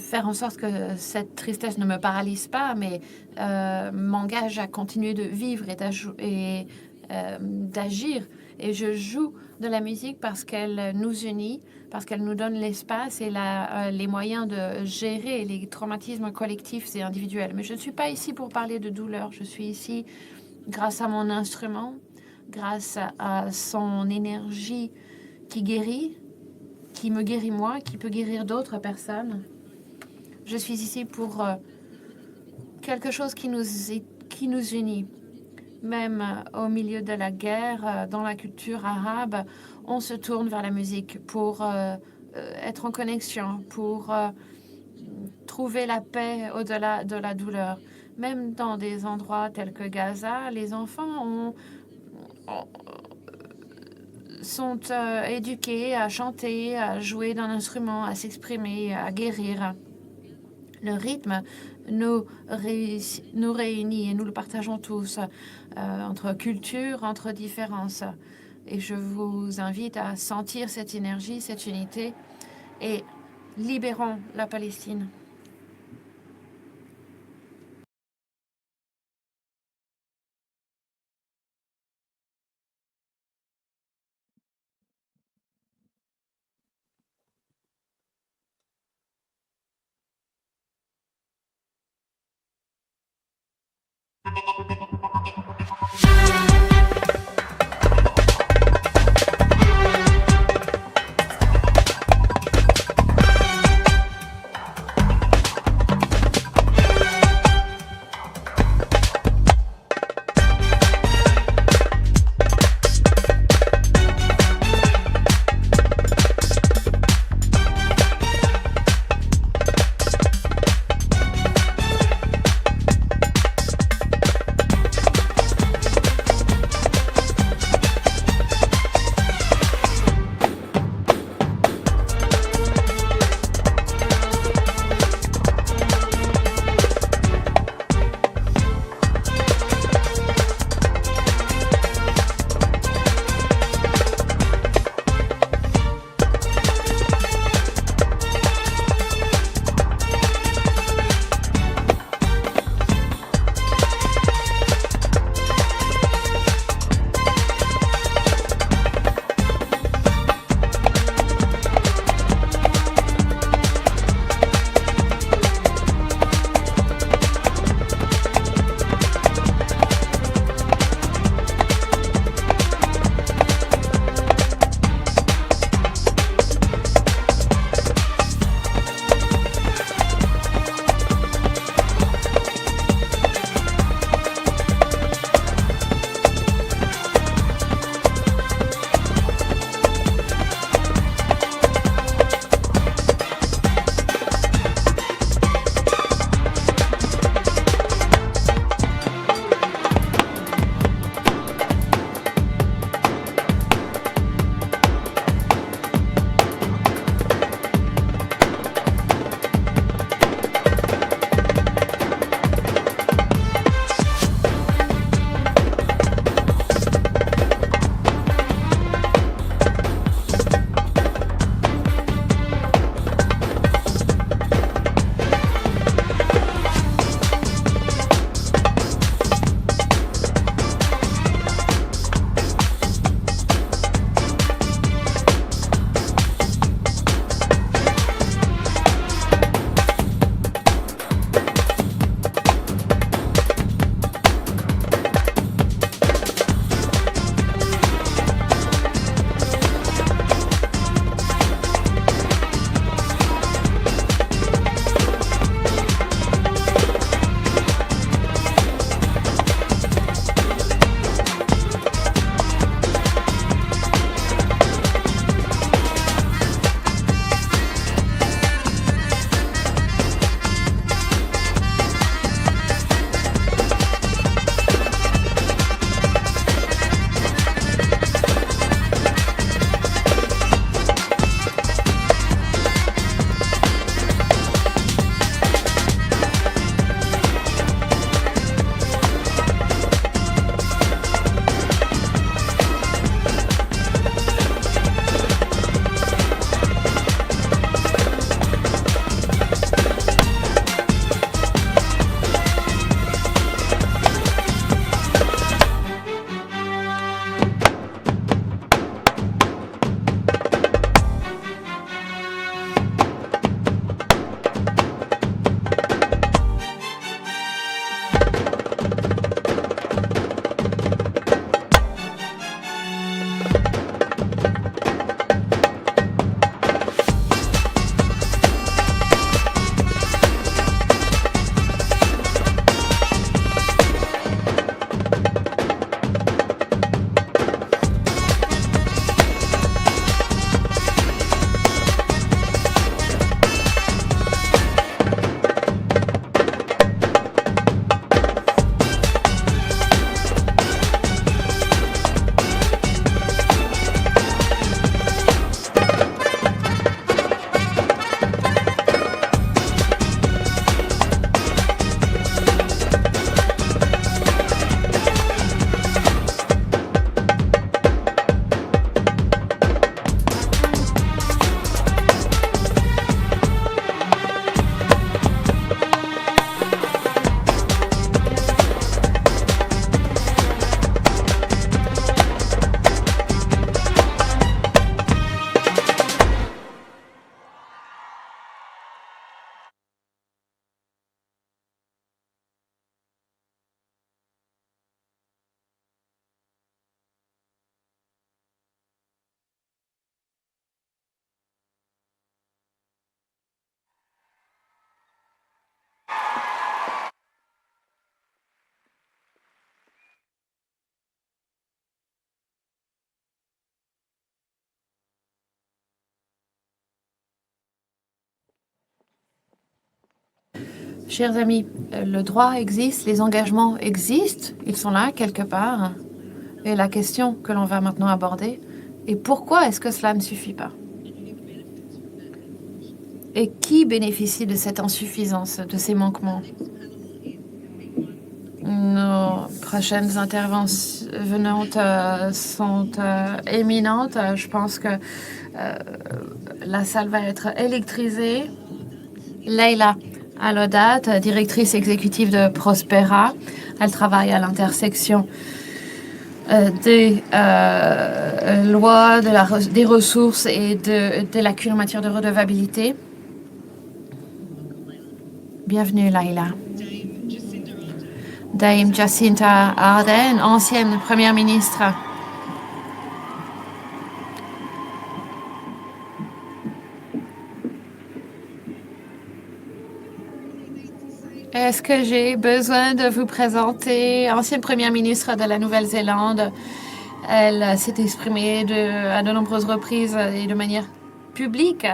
faire en sorte que cette tristesse ne me paralyse pas, mais m'engage à continuer de vivre et d'agir. Et je joue de la musique parce qu'elle nous unit, parce qu'elle nous donne l'espace et les moyens de gérer les traumatismes collectifs et individuels. Mais je ne suis pas ici pour parler de douleur. Je suis ici grâce à mon instrument, grâce à son énergie qui guérit, qui me guérit moi, qui peut guérir d'autres personnes. Je suis ici pour quelque chose qui nous unit. Même au milieu de la guerre, dans la culture arabe, on se tourne vers la musique pour être en connexion, pour trouver la paix au-delà de la douleur. Même dans des endroits tels que Gaza, les enfants sont éduqués à chanter, à jouer d'un instrument, à s'exprimer, à guérir. Le rythme nous réunit et nous le partageons tous entre cultures, entre différences. Et je vous invite à sentir cette énergie, cette unité et libérons la Palestine. Chers amis, le droit existe, les engagements existent, ils sont là quelque part. Et la question que l'on va maintenant aborder est pourquoi est-ce que cela ne suffit pas? Et qui bénéficie de cette insuffisance, de ces manquements? Nos prochaines intervenantes sont éminentes. Je pense que la salle va être électrisée. Leila Alodat, directrice exécutive de Prospera. Elle travaille à l'intersection des lois, des ressources et des lacunes en matière de redevabilité. Bienvenue, Leila. Dame Jacinta Ardern, ancienne première ministre. Est-ce que j'ai besoin de vous présenter ancienne première ministre de la Nouvelle-Zélande? Elle s'est exprimée à de nombreuses reprises et de manière publique.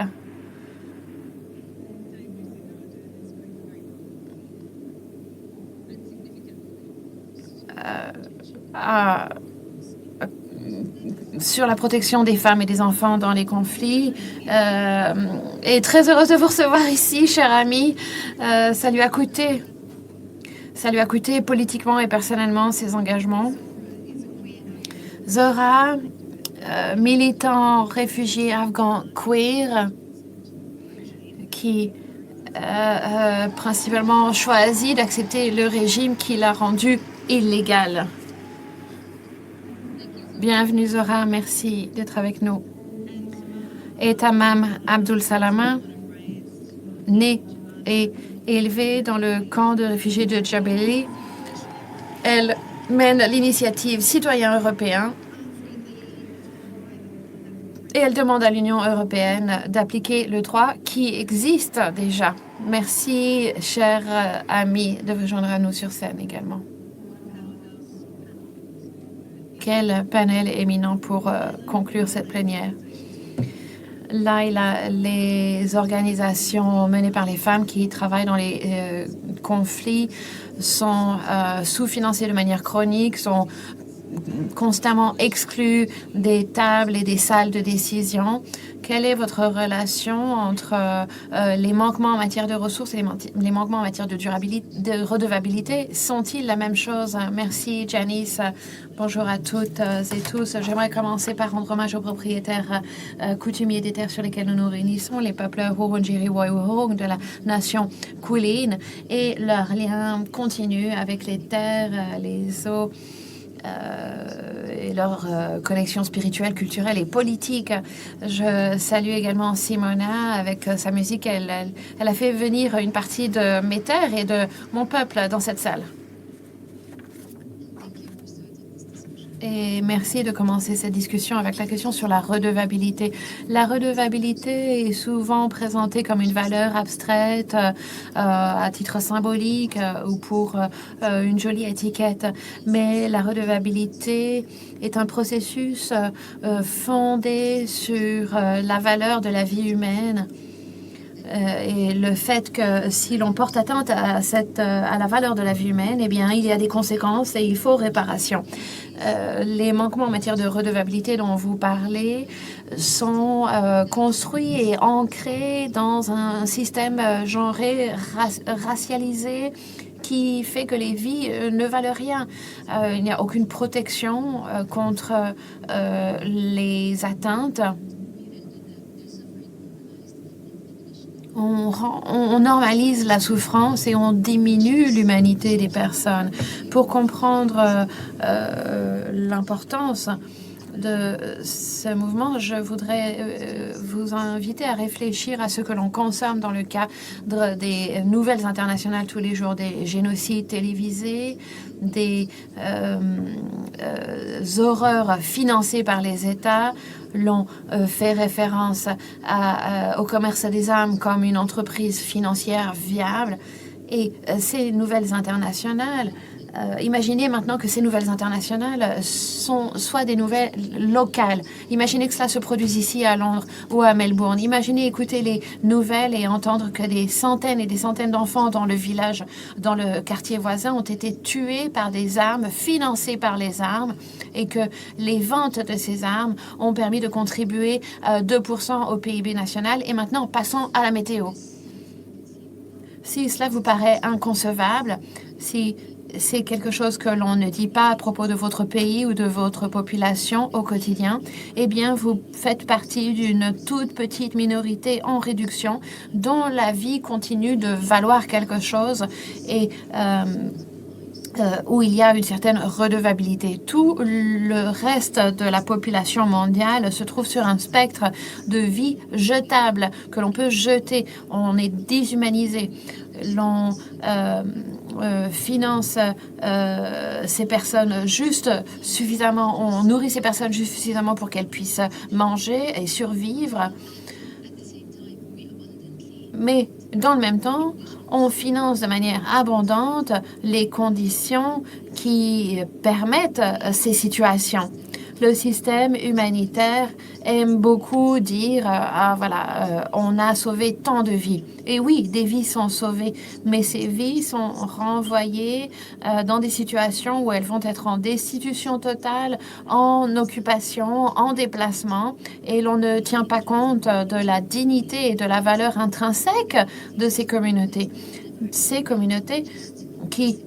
Sur la protection des femmes et des enfants dans les conflits. Et très heureuse de vous recevoir ici, cher ami. Ça lui a coûté politiquement et personnellement ses engagements. Zora, militant réfugié afghan queer, qui principalement choisi d'accepter le régime qui l'a rendu illégal. Bienvenue Zora, merci d'être avec nous. Et Tamam Abdul Salama, née et élevée dans le camp de réfugiés de Jabali, elle mène l'initiative Citoyens européens et elle demande à l'Union européenne d'appliquer le droit qui existe déjà. Merci, cher ami, de vous joindre à nous sur scène également. Quel panel éminent pour conclure cette plénière. Là, les organisations menées par les femmes qui travaillent dans les conflits sont sous-financées de manière chronique, sont constamment exclues des tables et des salles de décision. Quelle est votre relation entre les manquements en matière de ressources et les manquements en matière de redevabilité? Sont-ils la même chose? Merci, Janice. Bonjour à toutes et tous. J'aimerais commencer par rendre hommage aux propriétaires coutumiers des terres sur lesquelles nous nous réunissons, les peuples Wurundjeri Woi-wurrung de la nation Kulin, et leur lien continu avec les terres, les eaux, et leur connexion spirituelle, culturelle et politique. Je salue également Simona avec sa musique. Elle a fait venir une partie de mes terres et de mon peuple dans cette salle. Et merci de commencer cette discussion avec la question sur la redevabilité. La redevabilité est souvent présentée comme une valeur abstraite à titre symbolique ou pour une jolie étiquette. Mais la redevabilité est un processus fondé sur la valeur de la vie humaine. Et le fait que si l'on porte atteinte à la valeur de la vie humaine, eh bien, il y a des conséquences et il faut réparation. Les manquements en matière de redevabilité dont vous parlez sont construits et ancrés dans un système genré, racialisé, qui fait que les vies ne valent rien. Il n'y a aucune protection contre les atteintes. On normalise la souffrance et on diminue l'humanité des personnes. Pour comprendre l'importance de ce mouvement, je voudrais vous inviter à réfléchir à ce que l'on consomme dans le cadre des nouvelles internationales tous les jours, des génocides télévisés, des horreurs financées par les États. L'on fait référence au commerce des armes comme une entreprise financière viable. Et ces nouvelles internationales Imaginez maintenant que ces nouvelles internationales sont soit des nouvelles locales. Imaginez que cela se produise ici à Londres ou à Melbourne. Imaginez écouter les nouvelles et entendre que des centaines et des centaines d'enfants dans le village, dans le quartier voisin, ont été tués par des armes, financées par les armes, et que les ventes de ces armes ont permis de contribuer 2% au PIB national. Et maintenant, passons à la météo. Si cela vous paraît inconcevable, si c'est quelque chose que l'on ne dit pas à propos de votre pays ou de votre population au quotidien, eh bien, vous faites partie d'une toute petite minorité en réduction dont la vie continue de valoir quelque chose et où il y a une certaine redevabilité. Tout le reste de la population mondiale se trouve sur un spectre de vie jetable que l'on peut jeter. On est déshumanisé. L'on finance ces personnes juste suffisamment, on nourrit ces personnes juste suffisamment pour qu'elles puissent manger et survivre. Mais dans le même temps, on finance de manière abondante les conditions qui permettent ces situations. Le système humanitaire aime beaucoup dire on a sauvé tant de vies. Et oui, des vies sont sauvées, mais ces vies sont renvoyées dans des situations où elles vont être en destitution totale, en occupation, en déplacement, et l'on ne tient pas compte de la dignité et de la valeur intrinsèque de ces communautés. Ces communautés qui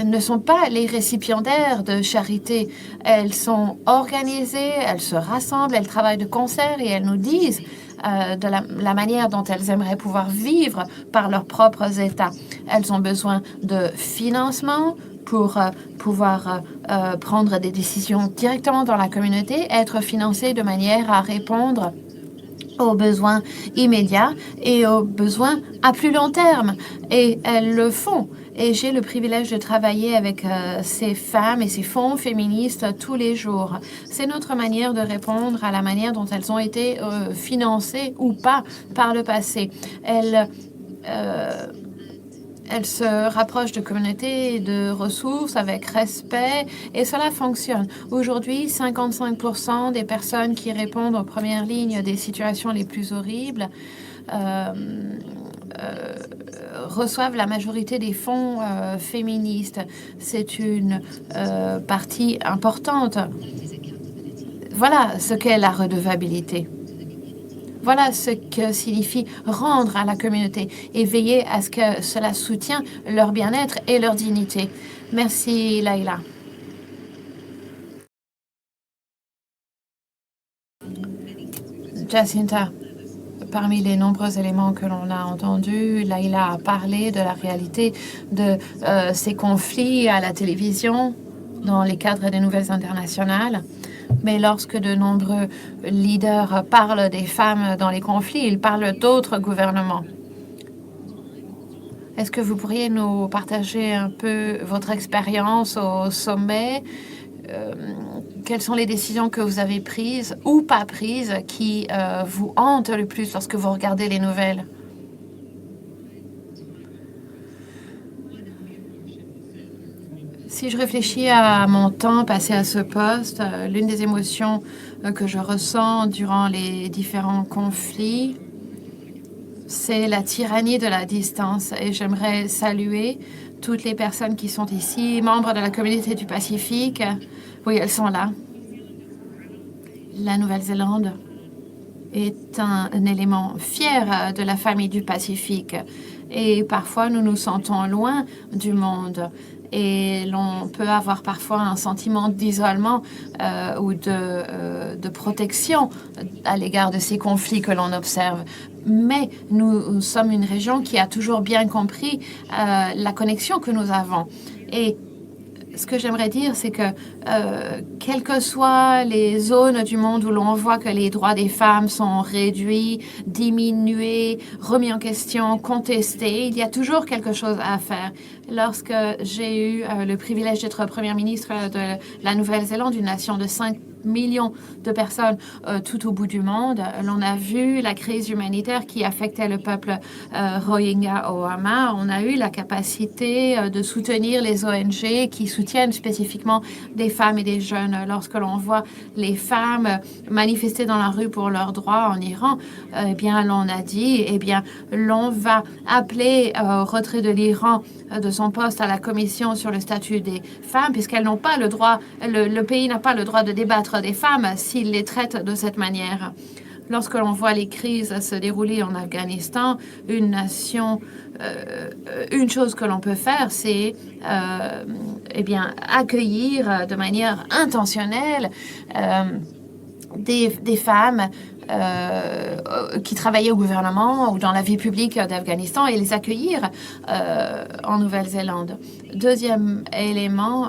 ne sont pas les récipiendaires de charité. Elles sont organisées, elles se rassemblent, elles travaillent de concert et elles nous disent de la manière dont elles aimeraient pouvoir vivre par leurs propres États. Elles ont besoin de financement pour pouvoir prendre des décisions directement dans la communauté, être financées de manière à répondre aux besoins immédiats et aux besoins à plus long terme. Et elles le font. Et j'ai le privilège de travailler avec ces femmes et ces fonds féministes tous les jours. C'est notre manière de répondre à la manière dont elles ont été financées ou pas par le passé. Elles se rapprochent de communautés et de ressources avec respect et cela fonctionne. Aujourd'hui, 55% des personnes qui répondent aux premières lignes des situations les plus horribles reçoivent la majorité des fonds féministes. C'est une partie importante. Voilà ce qu'est la redevabilité. Voilà ce que signifie rendre à la communauté et veiller à ce que cela soutient leur bien-être et leur dignité. Merci, Laila. Jacinta. Parmi les nombreux éléments que l'on a entendus, Laila a parlé de la réalité de ces conflits à la télévision dans les cadres des nouvelles internationales. Mais lorsque de nombreux leaders parlent des femmes dans les conflits, ils parlent d'autres gouvernements. Est-ce que vous pourriez nous partager un peu votre expérience au sommet? Quelles sont les décisions que vous avez prises ou pas prises qui vous hantent le plus lorsque vous regardez les nouvelles? Si je réfléchis à mon temps passé à ce poste, l'une des émotions que je ressens durant les différents conflits, c'est la tyrannie de la distance. Et j'aimerais saluer toutes les personnes qui sont ici, membres de la communauté du Pacifique. Oui, elles sont là. La Nouvelle-Zélande est un élément fier de la famille du Pacifique. Et parfois, nous nous sentons loin du monde. Et l'on peut avoir parfois un sentiment d'isolement ou de protection à l'égard de ces conflits que l'on observe. Mais nous sommes une région qui a toujours bien compris la connexion que nous avons. Et ce que j'aimerais dire, c'est que quelles que soient les zones du monde où l'on voit que les droits des femmes sont réduits, diminués, remis en question, contestés, il y a toujours quelque chose à faire. Lorsque j'ai eu le privilège d'être première ministre de la Nouvelle-Zélande, une nation de 5 millions de personnes tout au bout du monde. L'on a vu la crise humanitaire qui affectait le peuple Rohingya au Myanmar. On a eu la capacité de soutenir les ONG qui soutiennent spécifiquement des femmes et des jeunes. Lorsque l'on voit les femmes manifester dans la rue pour leurs droits en Iran, eh bien, l'on a dit, eh bien, l'on va appeler au retrait de l'Iran de son poste à la commission sur le statut des femmes, puisqu'elles n'ont pas le droit, le pays n'a pas le droit de débattre des femmes s'il les traite de cette manière. Lorsque l'on voit les crises se dérouler en Afghanistan, une nation, une chose que l'on peut faire, c'est eh bien, accueillir de manière intentionnelle des femmes qui travaillaient au gouvernement ou dans la vie publique d'Afghanistan et les accueillir en Nouvelle-Zélande. Deuxième élément,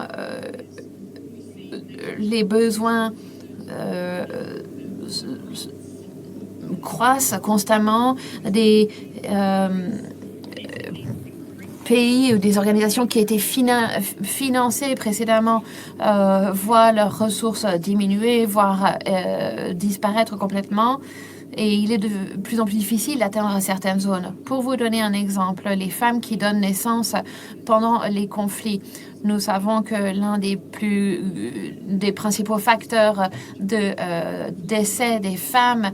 les besoins croissent constamment. Des pays ou des organisations qui étaient financées précédemment voient leurs ressources diminuer, voire disparaître complètement. Et il est de plus en plus difficile d'atteindre certaines zones. Pour vous donner un exemple, les femmes qui donnent naissance pendant les conflits, nous savons que l'un des principaux facteurs de décès des femmes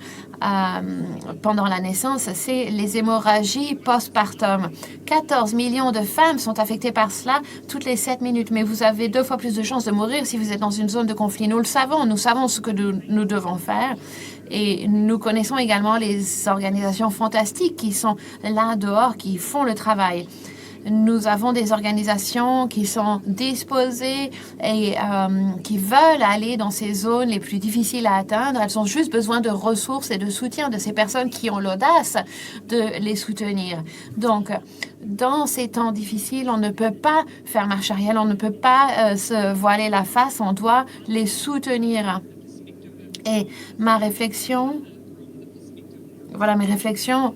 pendant la naissance, c'est les hémorragies postpartum. 14 millions de femmes sont affectées par cela toutes les 7 minutes, mais vous avez 2 fois plus de chances de mourir si vous êtes dans une zone de conflit. Nous le savons, nous savons ce que nous devons faire. Et nous connaissons également les organisations fantastiques qui sont là dehors, qui font le travail. Nous avons des organisations qui sont disposées et qui veulent aller dans ces zones les plus difficiles à atteindre. Elles ont juste besoin de ressources et de soutien de ces personnes qui ont l'audace de les soutenir. Donc, dans ces temps difficiles, on ne peut pas faire marche arrière, on ne peut pas se voiler la face, on doit les soutenir. Et ma réflexion... Voilà mes réflexions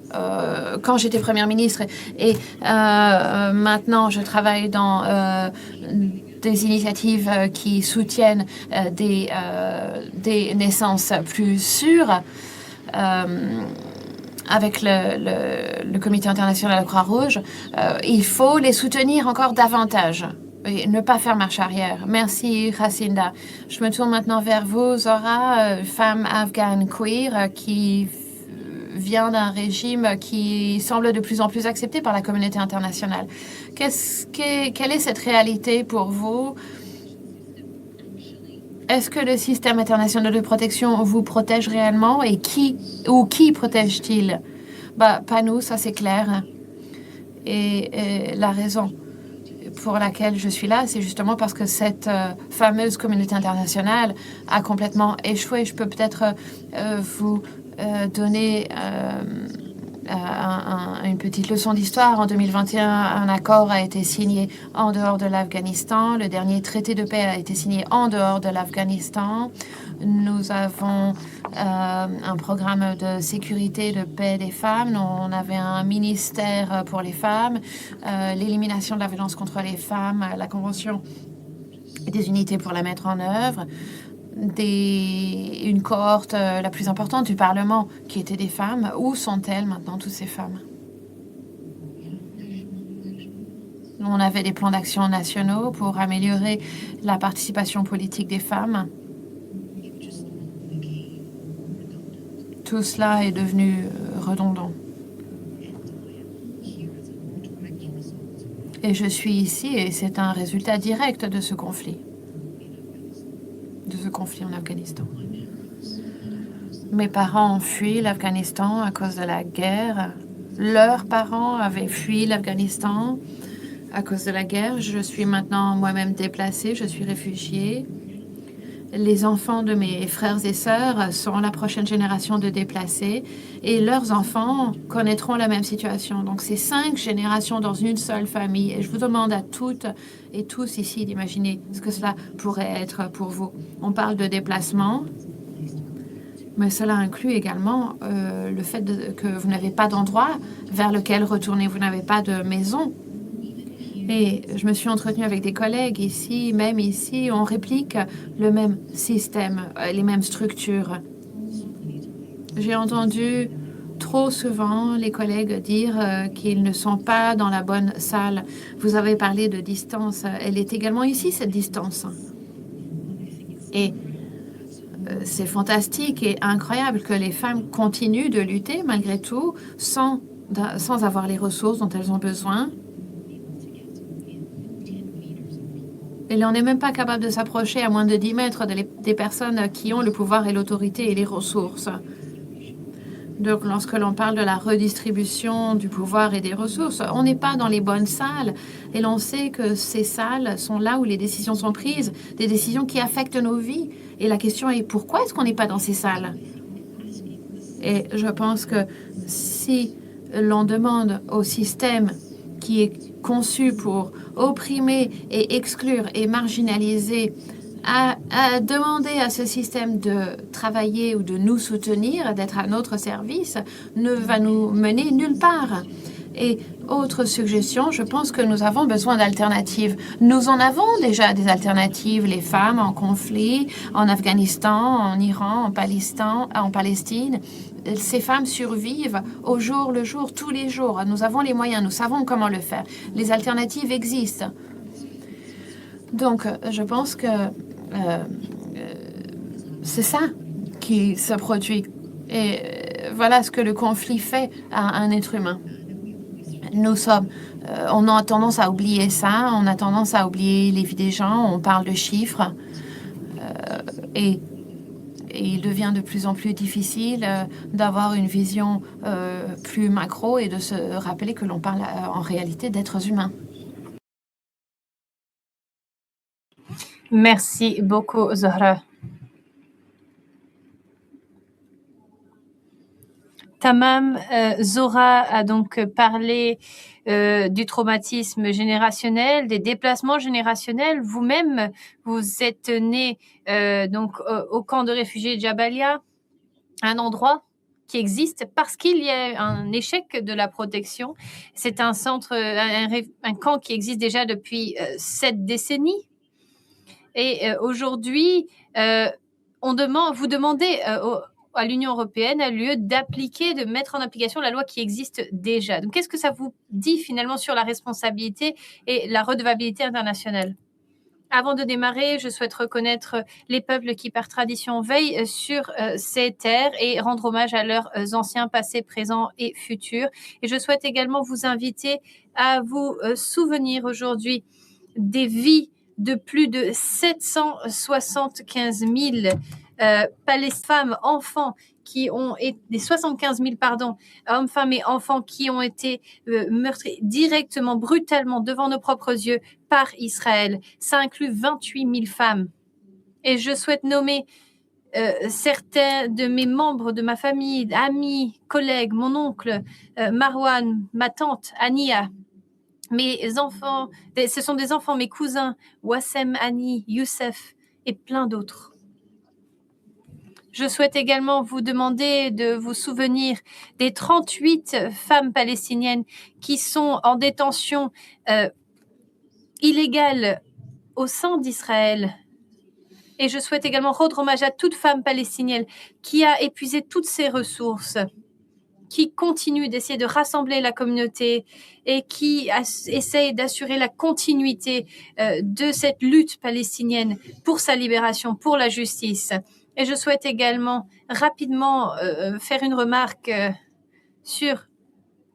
quand j'étais première ministre et maintenant je travaille dans des initiatives qui soutiennent des naissances plus sûres avec le Comité international de la Croix-Rouge. Il faut les soutenir encore davantage. Et ne pas faire marche arrière. Merci, Jacinda. Je me tourne maintenant vers vous, Zora, femme afghane queer qui vient d'un régime qui semble de plus en plus accepté par la communauté internationale. Quelle est cette réalité pour vous? Est-ce que le système international de protection vous protège réellement et qui protège-t-il? Pas nous, ça c'est clair. Et la raison pour laquelle je suis là, c'est justement parce que cette fameuse communauté internationale a complètement échoué. Je peux peut-être vous donner une petite leçon d'histoire. En 2021, un accord a été signé en dehors de l'Afghanistan. Le dernier traité de paix a été signé en dehors de l'Afghanistan. Nous avons un programme de sécurité de paix des femmes. On avait un ministère pour les femmes, l'élimination de la violence contre les femmes, la Convention des unités pour la mettre en œuvre. Une cohorte la plus importante du Parlement qui était des femmes. Où sont-elles maintenant, toutes ces femmes? On avait des plans d'action nationaux pour améliorer la participation politique des femmes. Tout cela est devenu redondant. Et je suis ici et c'est un résultat direct de ce conflit. En Afghanistan. Mes parents ont fui l'Afghanistan à cause de la guerre. Leurs parents avaient fui l'Afghanistan à cause de la guerre. Je suis maintenant moi-même déplacée, je suis réfugiée. Les enfants de mes frères et sœurs seront la prochaine génération de déplacés et leurs enfants connaîtront la même situation. Donc, c'est 5 générations dans une seule famille. Et je vous demande à toutes et tous ici d'imaginer ce que cela pourrait être pour vous. On parle de déplacement, mais cela inclut également le fait que vous n'avez pas d'endroit vers lequel retourner. Vous n'avez pas de maison. Et je me suis entretenue avec des collègues ici, même ici, on réplique le même système, les mêmes structures. J'ai entendu trop souvent les collègues dire qu'ils ne sont pas dans la bonne salle. Vous avez parlé de distance. Elle est également ici, cette distance. Et c'est fantastique et incroyable que les femmes continuent de lutter malgré tout sans avoir les ressources dont elles ont besoin. Et on n'est même pas capable de s'approcher à moins de 10 mètres des personnes qui ont le pouvoir et l'autorité et les ressources. Donc, lorsque l'on parle de la redistribution du pouvoir et des ressources, on n'est pas dans les bonnes salles. Et l'on sait que ces salles sont là où les décisions sont prises, des décisions qui affectent nos vies. Et la question est, pourquoi est-ce qu'on n'est pas dans ces salles? Et je pense que si l'on demande au système qui est conçu pour opprimer et exclure et marginaliser à demander à ce système de travailler ou de nous soutenir, d'être à notre service, ne va nous mener nulle part. Et autre suggestion, je pense que nous avons besoin d'alternatives. Nous en avons déjà des alternatives, les femmes en conflit, en Afghanistan, en Iran, en Palestine. Ces femmes survivent au jour le jour, tous les jours. Nous avons les moyens, nous savons comment le faire. Les alternatives existent. Donc, je pense que c'est ça qui se produit. Et voilà ce que le conflit fait à un être humain. On a tendance à oublier ça, on a tendance à oublier les vies des gens, on parle de chiffres. Et il devient de plus en plus difficile d'avoir une vision plus macro et de se rappeler que l'on parle en réalité d'êtres humains. Merci beaucoup, Zahra. Tamam, Zora a donc parlé du traumatisme générationnel, des déplacements générationnels. Vous-même, vous êtes né donc au camp de réfugiés de Jabalia, un endroit qui existe parce qu'il y a un échec de la protection. C'est un centre, un camp qui existe déjà depuis 7 décennies. Et aujourd'hui, vous demandez à l'Union européenne, à l'UE, d'appliquer, de mettre en application la loi qui existe déjà. Donc, qu'est-ce que ça vous dit finalement sur la responsabilité et la redevabilité internationale? Avant de démarrer, je souhaite reconnaître les peuples qui, par tradition, veillent sur ces terres et rendre hommage à leurs anciens passés, présents et futurs. Et je souhaite également vous inviter à vous souvenir aujourd'hui des vies de plus de 775 000 femmes, enfants qui ont été, des 75 000, hommes, femmes et enfants qui ont été meurtris directement, brutalement, devant nos propres yeux par Israël. Ça inclut 28 000 femmes. Et je souhaite nommer certains de mes membres de ma famille, amis, collègues, mon oncle, Marwan, ma tante, Ania, mes enfants, ce sont des enfants, mes cousins, Wassem, Annie, Youssef et plein d'autres. Je souhaite également vous demander de vous souvenir des 38 femmes palestiniennes qui sont en détention illégale au sein d'Israël. Et je souhaite également rendre hommage à toute femme palestinienne qui a épuisé toutes ses ressources, qui continue d'essayer de rassembler la communauté et qui essaye d'assurer la continuité de cette lutte palestinienne pour sa libération, pour la justice. Et je souhaite également rapidement faire une remarque sur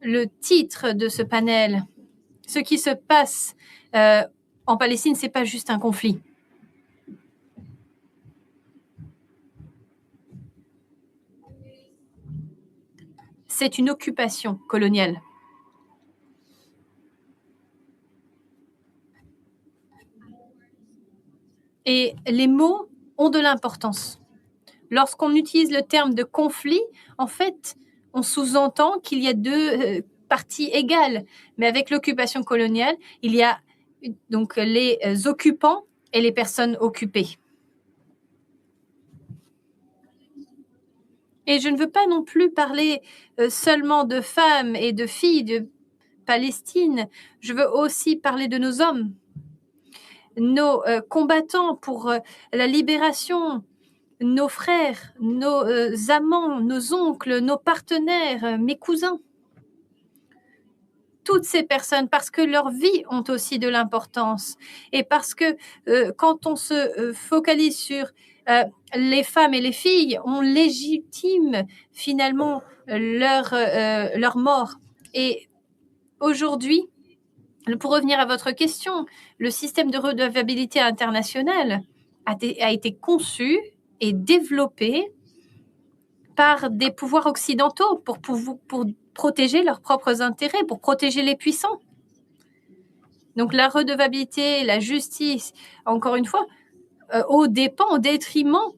le titre de ce panel. Ce qui se passe en Palestine, c'est pas juste un conflit. C'est une occupation coloniale. Et les mots ont de l'importance. Lorsqu'on utilise le terme de conflit, en fait, on sous-entend qu'il y a deux parties égales. Mais avec l'occupation coloniale, il y a donc les occupants et les personnes occupées. Et je ne veux pas non plus parler seulement de femmes et de filles Palestine. Je veux aussi parler de nos hommes, nos combattants pour la libération, nos frères, nos amants, nos oncles, nos partenaires, mes cousins. Toutes ces personnes, parce que leurs vies ont aussi de l'importance et parce que quand on se focalise sur les femmes et les filles, on légitime finalement leur mort. Et aujourd'hui, pour revenir à votre question, le système de redevabilité internationale a été conçu et développé par des pouvoirs occidentaux pour protéger leurs propres intérêts, pour protéger les puissants. Donc la redevabilité, la justice, encore une fois, au détriment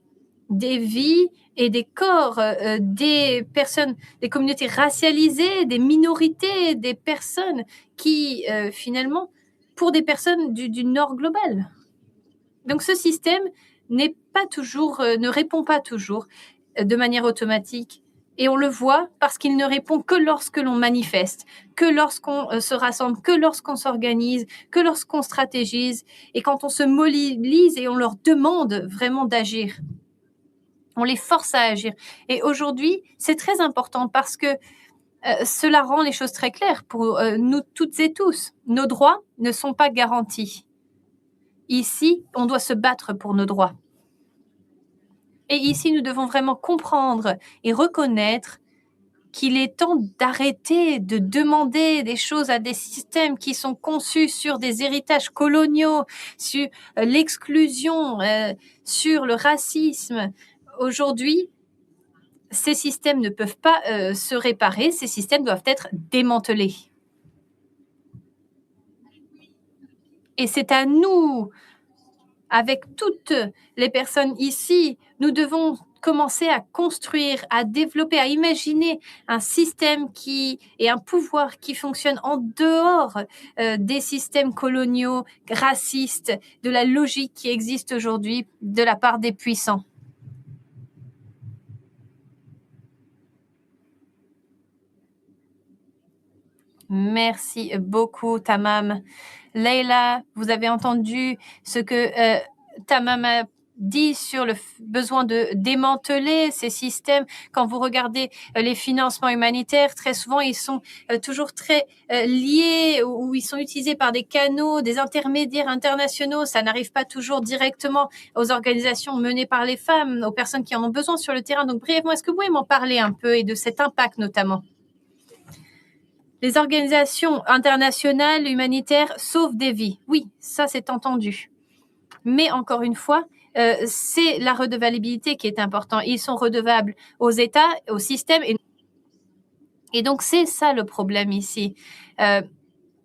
des vies et des corps des personnes, des communautés racialisées, des minorités, des personnes qui, finalement, pour des personnes du Nord global. Donc ce système ne répond pas toujours de manière automatique. Et on le voit parce qu'il ne répond que lorsque l'on manifeste, que lorsqu'on se rassemble, que lorsqu'on s'organise, que lorsqu'on stratégise et quand on se mobilise et on leur demande vraiment d'agir. On les force à agir. Et aujourd'hui, c'est très important parce que cela rend les choses très claires pour nous toutes et tous. Nos droits ne sont pas garantis. Ici, on doit se battre pour nos droits. Et ici, nous devons vraiment comprendre et reconnaître qu'il est temps d'arrêter de demander des choses à des systèmes qui sont conçus sur des héritages coloniaux, sur l'exclusion, sur le racisme. Aujourd'hui, ces systèmes ne peuvent pas se réparer, ces systèmes doivent être démantelés. Et c'est à nous, avec toutes les personnes ici, nous devons commencer à construire, à développer, à imaginer un système et un pouvoir qui fonctionne en dehors des systèmes coloniaux, racistes, de la logique qui existe aujourd'hui de la part des puissants. Merci beaucoup, Tamam. Leila, vous avez entendu ce que Tamam a dit sur le besoin de démanteler ces systèmes. Quand vous regardez les financements humanitaires, très souvent, ils sont toujours très liés ou ils sont utilisés par des canaux, des intermédiaires internationaux. Ça n'arrive pas toujours directement aux organisations menées par les femmes, aux personnes qui en ont besoin sur le terrain. Donc, brièvement, est-ce que vous pouvez m'en parler un peu et de cet impact notamment ? Les organisations internationales humanitaires sauvent des vies. Oui, ça c'est entendu. Mais encore une fois, c'est la redevabilité qui est importante. Ils sont redevables aux États, au système. Et donc, c'est ça le problème ici.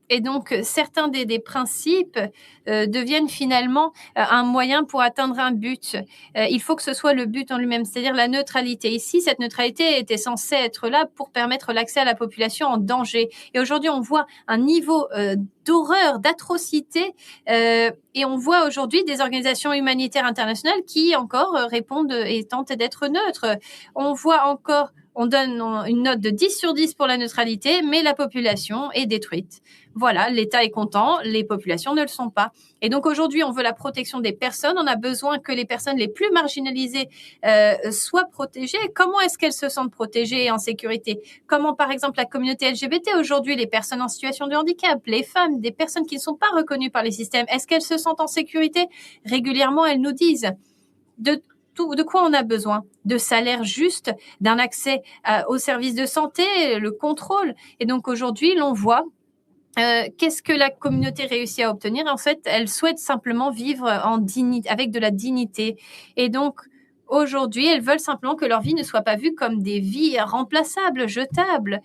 Et donc, certains des principes deviennent finalement un moyen pour atteindre un but. Il faut que ce soit le but en lui-même, c'est-à-dire la neutralité. Ici, cette neutralité était censée être là pour permettre l'accès à la population en danger. Et aujourd'hui, on voit un niveau d'horreur, d'atrocité, et on voit aujourd'hui des organisations humanitaires internationales qui encore répondent et tentent d'être neutres. On donne une note de 10 sur 10 pour la neutralité, mais la population est détruite. Voilà, l'État est content, les populations ne le sont pas. Et donc aujourd'hui, on veut la protection des personnes. On a besoin que les personnes les plus marginalisées soient protégées. Comment est-ce qu'elles se sentent protégées et en sécurité ? Comment, par exemple, la communauté LGBT aujourd'hui, les personnes en situation de handicap, les femmes, des personnes qui ne sont pas reconnues par les systèmes, est-ce qu'elles se sentent en sécurité ? Régulièrement, elles nous disent de quoi on a besoin ? De salaires justes, d'un accès aux services de santé, le contrôle. Et donc aujourd'hui, l'on voit qu'est-ce que la communauté réussit à obtenir ? En fait, elle souhaite simplement vivre avec de la dignité. Et donc, aujourd'hui, elles veulent simplement que leur vie ne soit pas vue comme des vies remplaçables, jetables.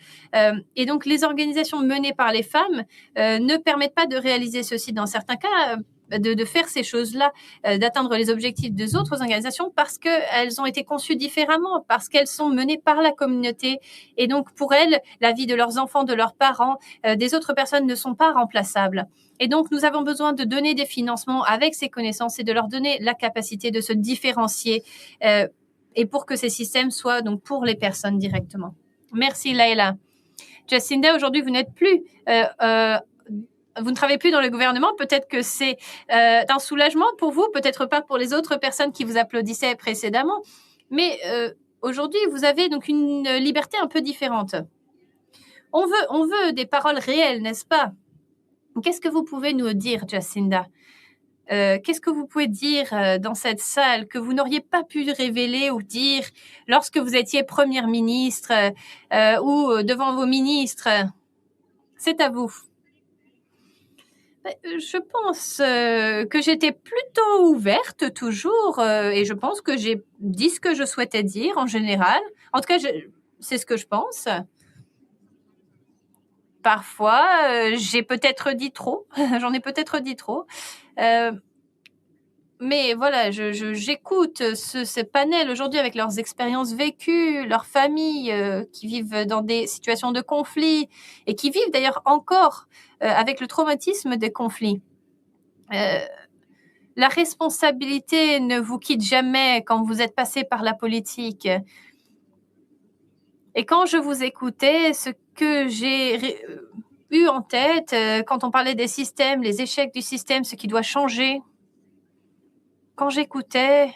Et donc, les organisations menées par les femmes ne permettent pas de réaliser ceci dans certains cas, de faire ces choses-là, d'atteindre les objectifs des autres organisations parce qu'elles ont été conçues différemment, parce qu'elles sont menées par la communauté. Et donc, pour elles, la vie de leurs enfants, de leurs parents, des autres personnes ne sont pas remplaçables. Et donc, nous avons besoin de donner des financements avec ces connaissances et de leur donner la capacité de se différencier et pour que ces systèmes soient donc pour les personnes directement. Merci, Laïla. Jacinda, aujourd'hui, vous n'êtes plus... vous ne travaillez plus dans le gouvernement. Peut-être que c'est un soulagement pour vous, peut-être pas pour les autres personnes qui vous applaudissaient précédemment. Mais aujourd'hui, vous avez donc une liberté un peu différente. On veut des paroles réelles, n'est-ce pas? Qu'est-ce que vous pouvez nous dire, Jacinda? Qu'est-ce que vous pouvez dire dans cette salle que vous n'auriez pas pu révéler ou dire lorsque vous étiez première ministre ou devant vos ministres? C'est à vous. Je pense que j'étais plutôt ouverte toujours et je pense que j'ai dit ce que je souhaitais dire en général. En tout cas, c'est ce que je pense. Parfois, j'ai peut-être dit trop. J'en ai peut-être dit trop. Mais voilà, j'écoute ce panel aujourd'hui avec leurs expériences vécues, leurs familles qui vivent dans des situations de conflit et qui vivent d'ailleurs encore avec le traumatisme des conflits. La responsabilité ne vous quitte jamais quand vous êtes passé par la politique. Et quand je vous écoutais, ce que j'ai eu en tête, quand on parlait des systèmes, les échecs du système, ce qui doit changer, quand j'écoutais,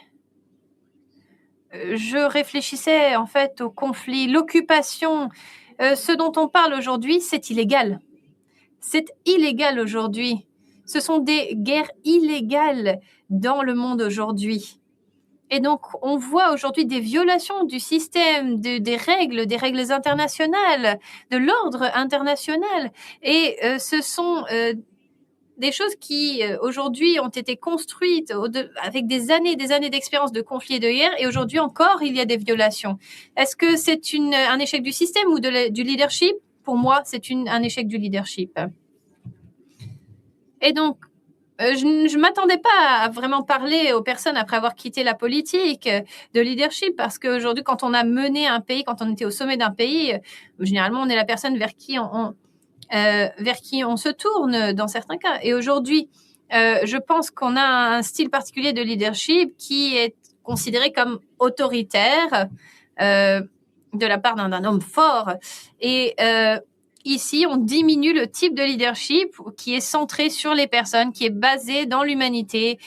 je réfléchissais en fait au conflit, l'occupation. Ce dont on parle aujourd'hui, c'est illégal. C'est illégal aujourd'hui. Ce sont des guerres illégales dans le monde aujourd'hui. Et donc, on voit aujourd'hui des violations du système, des règles internationales, de l'ordre international. Et ce sont des choses qui, aujourd'hui, ont été construites avec des années d'expérience de conflit et de guerre, et aujourd'hui encore, il y a des violations. Est-ce que c'est un échec du système ou du leadership? Pour moi, c'est un échec du leadership. Et donc, je ne m'attendais pas à vraiment parler aux personnes après avoir quitté la politique de leadership, parce qu'aujourd'hui, quand on a mené un pays, quand on était au sommet d'un pays, généralement, on est la personne vers qui on se tourne dans certains cas. Et aujourd'hui, je pense qu'on a un style particulier de leadership qui est considéré comme autoritaire de la part d'un homme fort. Et ici, on diminue le type de leadership qui est centré sur les personnes, qui est basé dans l'humanité,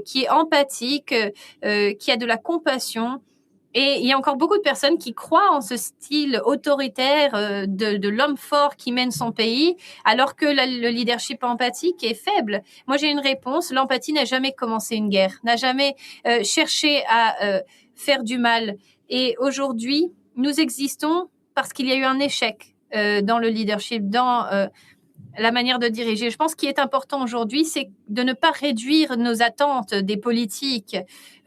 qui est empathique, qui a de la compassion. Et il y a encore beaucoup de personnes qui croient en ce style autoritaire de l'homme fort qui mène son pays, alors que le leadership empathique est faible. Moi, j'ai une réponse. L'empathie n'a jamais commencé une guerre, n'a jamais cherché à faire du mal. Et aujourd'hui, nous existons parce qu'il y a eu un échec dans le leadership, dans la manière de diriger. Je pense qu'il est important aujourd'hui, c'est de ne pas réduire nos attentes des politiques.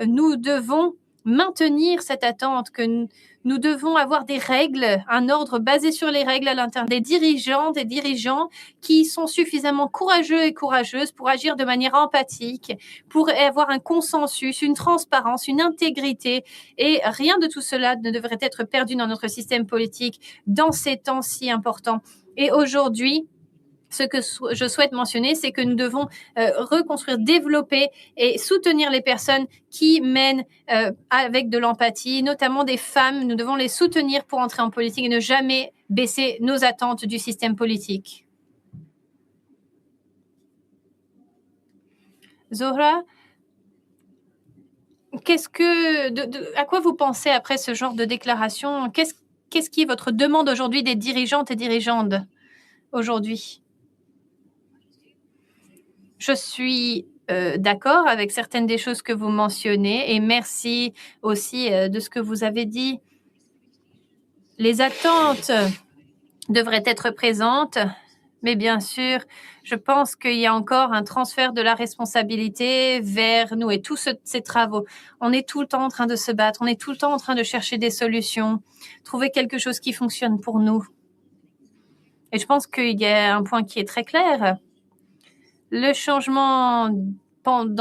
Nous devons maintenir cette attente que nous devons avoir des règles, un ordre basé sur les règles à l'intérieur des dirigeants qui sont suffisamment courageux et courageuses pour agir de manière empathique, pour avoir un consensus, une transparence, une intégrité. Et rien de tout cela ne devrait être perdu dans notre système politique dans ces temps si importants. Et aujourd'hui, ce que je souhaite mentionner, c'est que nous devons reconstruire, développer et soutenir les personnes qui mènent avec de l'empathie, notamment des femmes. Nous devons les soutenir pour entrer en politique et ne jamais baisser nos attentes du système politique. Zohra, à quoi vous pensez après ce genre de déclaration? Qu'est-ce qui est votre demande aujourd'hui des dirigeantes et dirigeantes aujourd'hui? Je suis d'accord avec certaines des choses que vous mentionnez et merci aussi de ce que vous avez dit. Les attentes devraient être présentes, mais bien sûr, je pense qu'il y a encore un transfert de la responsabilité vers nous et tous ces travaux. On est tout le temps en train de se battre, on est tout le temps en train de chercher des solutions, trouver quelque chose qui fonctionne pour nous. Et je pense qu'il y a un point qui est très clair. Le changement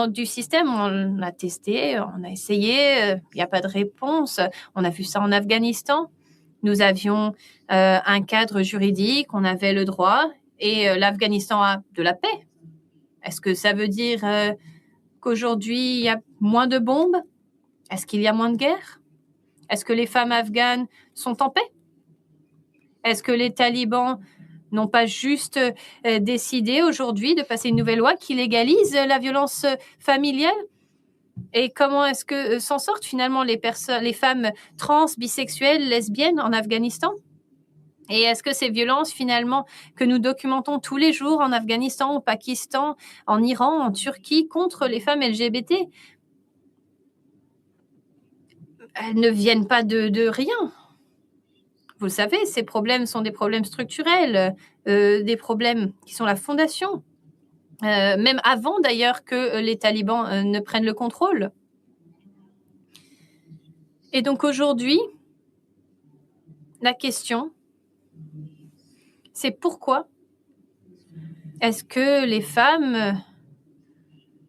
du système, on l'a testé, on a essayé, il n'y a pas de réponse. On a vu ça en Afghanistan. Nous avions un cadre juridique, on avait le droit, et l'Afghanistan a de la paix. Est-ce que ça veut dire qu'aujourd'hui, il y a moins de bombes? Est-ce qu'il y a moins de guerres? Est-ce que les femmes afghanes sont en paix? Est-ce que les talibans n'ont pas juste décidé aujourd'hui de passer une nouvelle loi qui légalise la violence familiale? Et comment est-ce que s'en sortent finalement les femmes trans, bisexuelles, lesbiennes en Afghanistan? Et est-ce que ces violences finalement que nous documentons tous les jours en Afghanistan, au Pakistan, en Iran, en Turquie, contre les femmes LGBT, elles ne viennent pas de rien? Vous le savez, ces problèmes sont des problèmes structurels, des problèmes qui sont la fondation, même avant d'ailleurs que les talibans ne prennent le contrôle. Et donc aujourd'hui, la question, c'est pourquoi est-ce que les femmes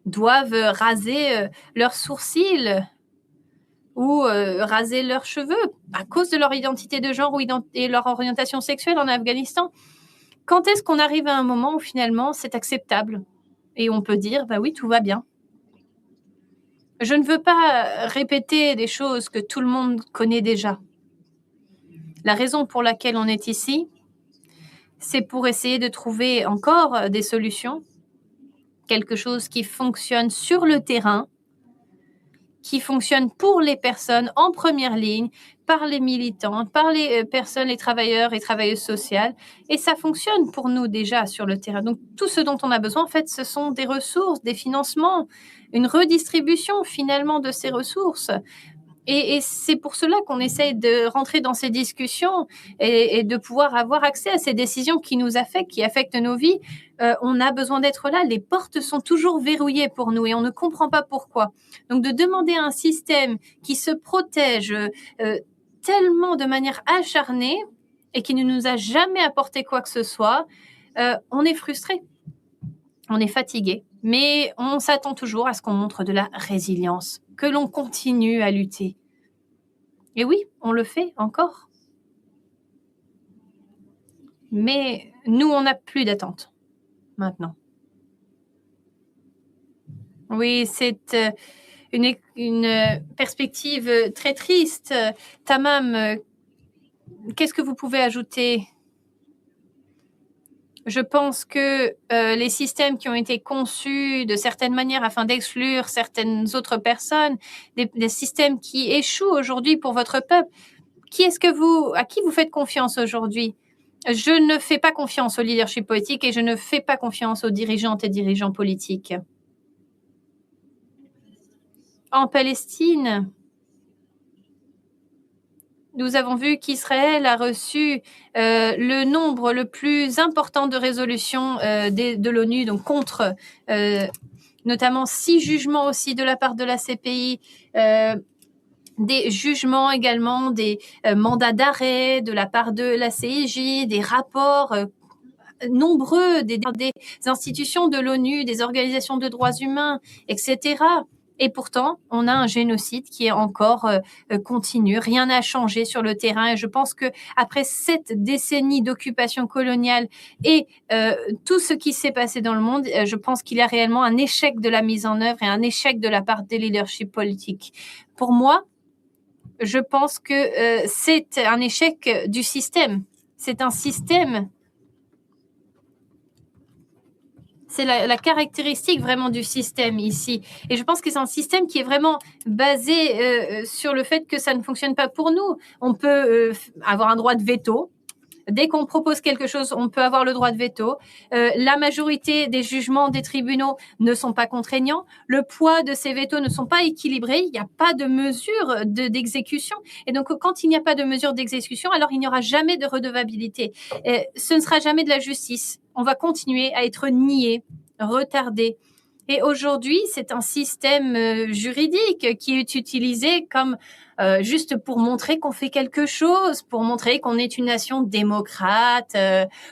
doivent raser leurs sourcils ou raser leurs cheveux à cause de leur identité de genre et leur orientation sexuelle en Afghanistan? Quand est-ce qu'on arrive à un moment où finalement c'est acceptable et on peut dire, bah oui, tout va bien? Je ne veux pas répéter des choses que tout le monde connaît déjà. La raison pour laquelle on est ici, c'est pour essayer de trouver encore des solutions, quelque chose qui fonctionne sur le terrain, qui fonctionne pour les personnes en première ligne, par les militants, par les personnes, les travailleurs et travailleuses sociales. Et ça fonctionne pour nous déjà sur le terrain. Donc, tout ce dont on a besoin, en fait, ce sont des ressources, des financements, une redistribution finalement de ces ressources. Et c'est pour cela qu'on essaye de rentrer dans ces discussions et de pouvoir avoir accès à ces décisions qui nous affectent, qui affectent nos vies. On a besoin d'être là. Les portes sont toujours verrouillées pour nous et on ne comprend pas pourquoi. Donc, de demander à un système qui se protège tellement de manière acharnée et qui ne nous a jamais apporté quoi que ce soit, on est frustré, on est fatigué. Mais on s'attend toujours à ce qu'on montre de la résilience, que l'on continue à lutter. Et oui, on le fait encore. Mais nous, on n'a plus d'attente maintenant. Oui, c'est une perspective très triste. Tamam, qu'est-ce que vous pouvez ajouter? Je pense que les systèmes qui ont été conçus de certaines manières afin d'exclure certaines autres personnes, des systèmes qui échouent aujourd'hui pour votre peuple, à qui vous faites confiance aujourd'hui? Je ne fais pas confiance au leadership politique et je ne fais pas confiance aux dirigeantes et dirigeants politiques. En Palestine, nous avons vu qu'Israël a reçu le nombre le plus important de résolutions de l'ONU, donc contre notamment 6 jugements aussi de la part de la CPI, des jugements également, des mandats d'arrêt de la part de la CIJ, des rapports nombreux des institutions de l'ONU, des organisations de droits humains, etc. Et pourtant, on a un génocide qui est encore continu. Rien n'a changé sur le terrain. Et je pense que après 7 décennies d'occupation coloniale et tout ce qui s'est passé dans le monde, je pense qu'il y a réellement un échec de la mise en œuvre et un échec de la part des leaderships politiques. Pour moi, je pense que c'est un échec du système. C'est un système. C'est la caractéristique vraiment du système ici. Et je pense que c'est un système qui est vraiment basé sur le fait que ça ne fonctionne pas pour nous. On peut avoir un droit de veto. Dès qu'on propose quelque chose, on peut avoir le droit de veto. La majorité des jugements des tribunaux ne sont pas contraignants. Le poids de ces vétos ne sont pas équilibrés. Il n'y a pas de mesure d'exécution. Et donc, quand il n'y a pas de mesure d'exécution, alors il n'y aura jamais de redevabilité. Ce ne sera jamais de la justice. On va continuer à être nié, retardé. Et aujourd'hui, c'est un système juridique qui est utilisé comme juste pour montrer qu'on fait quelque chose, pour montrer qu'on est une nation démocrate,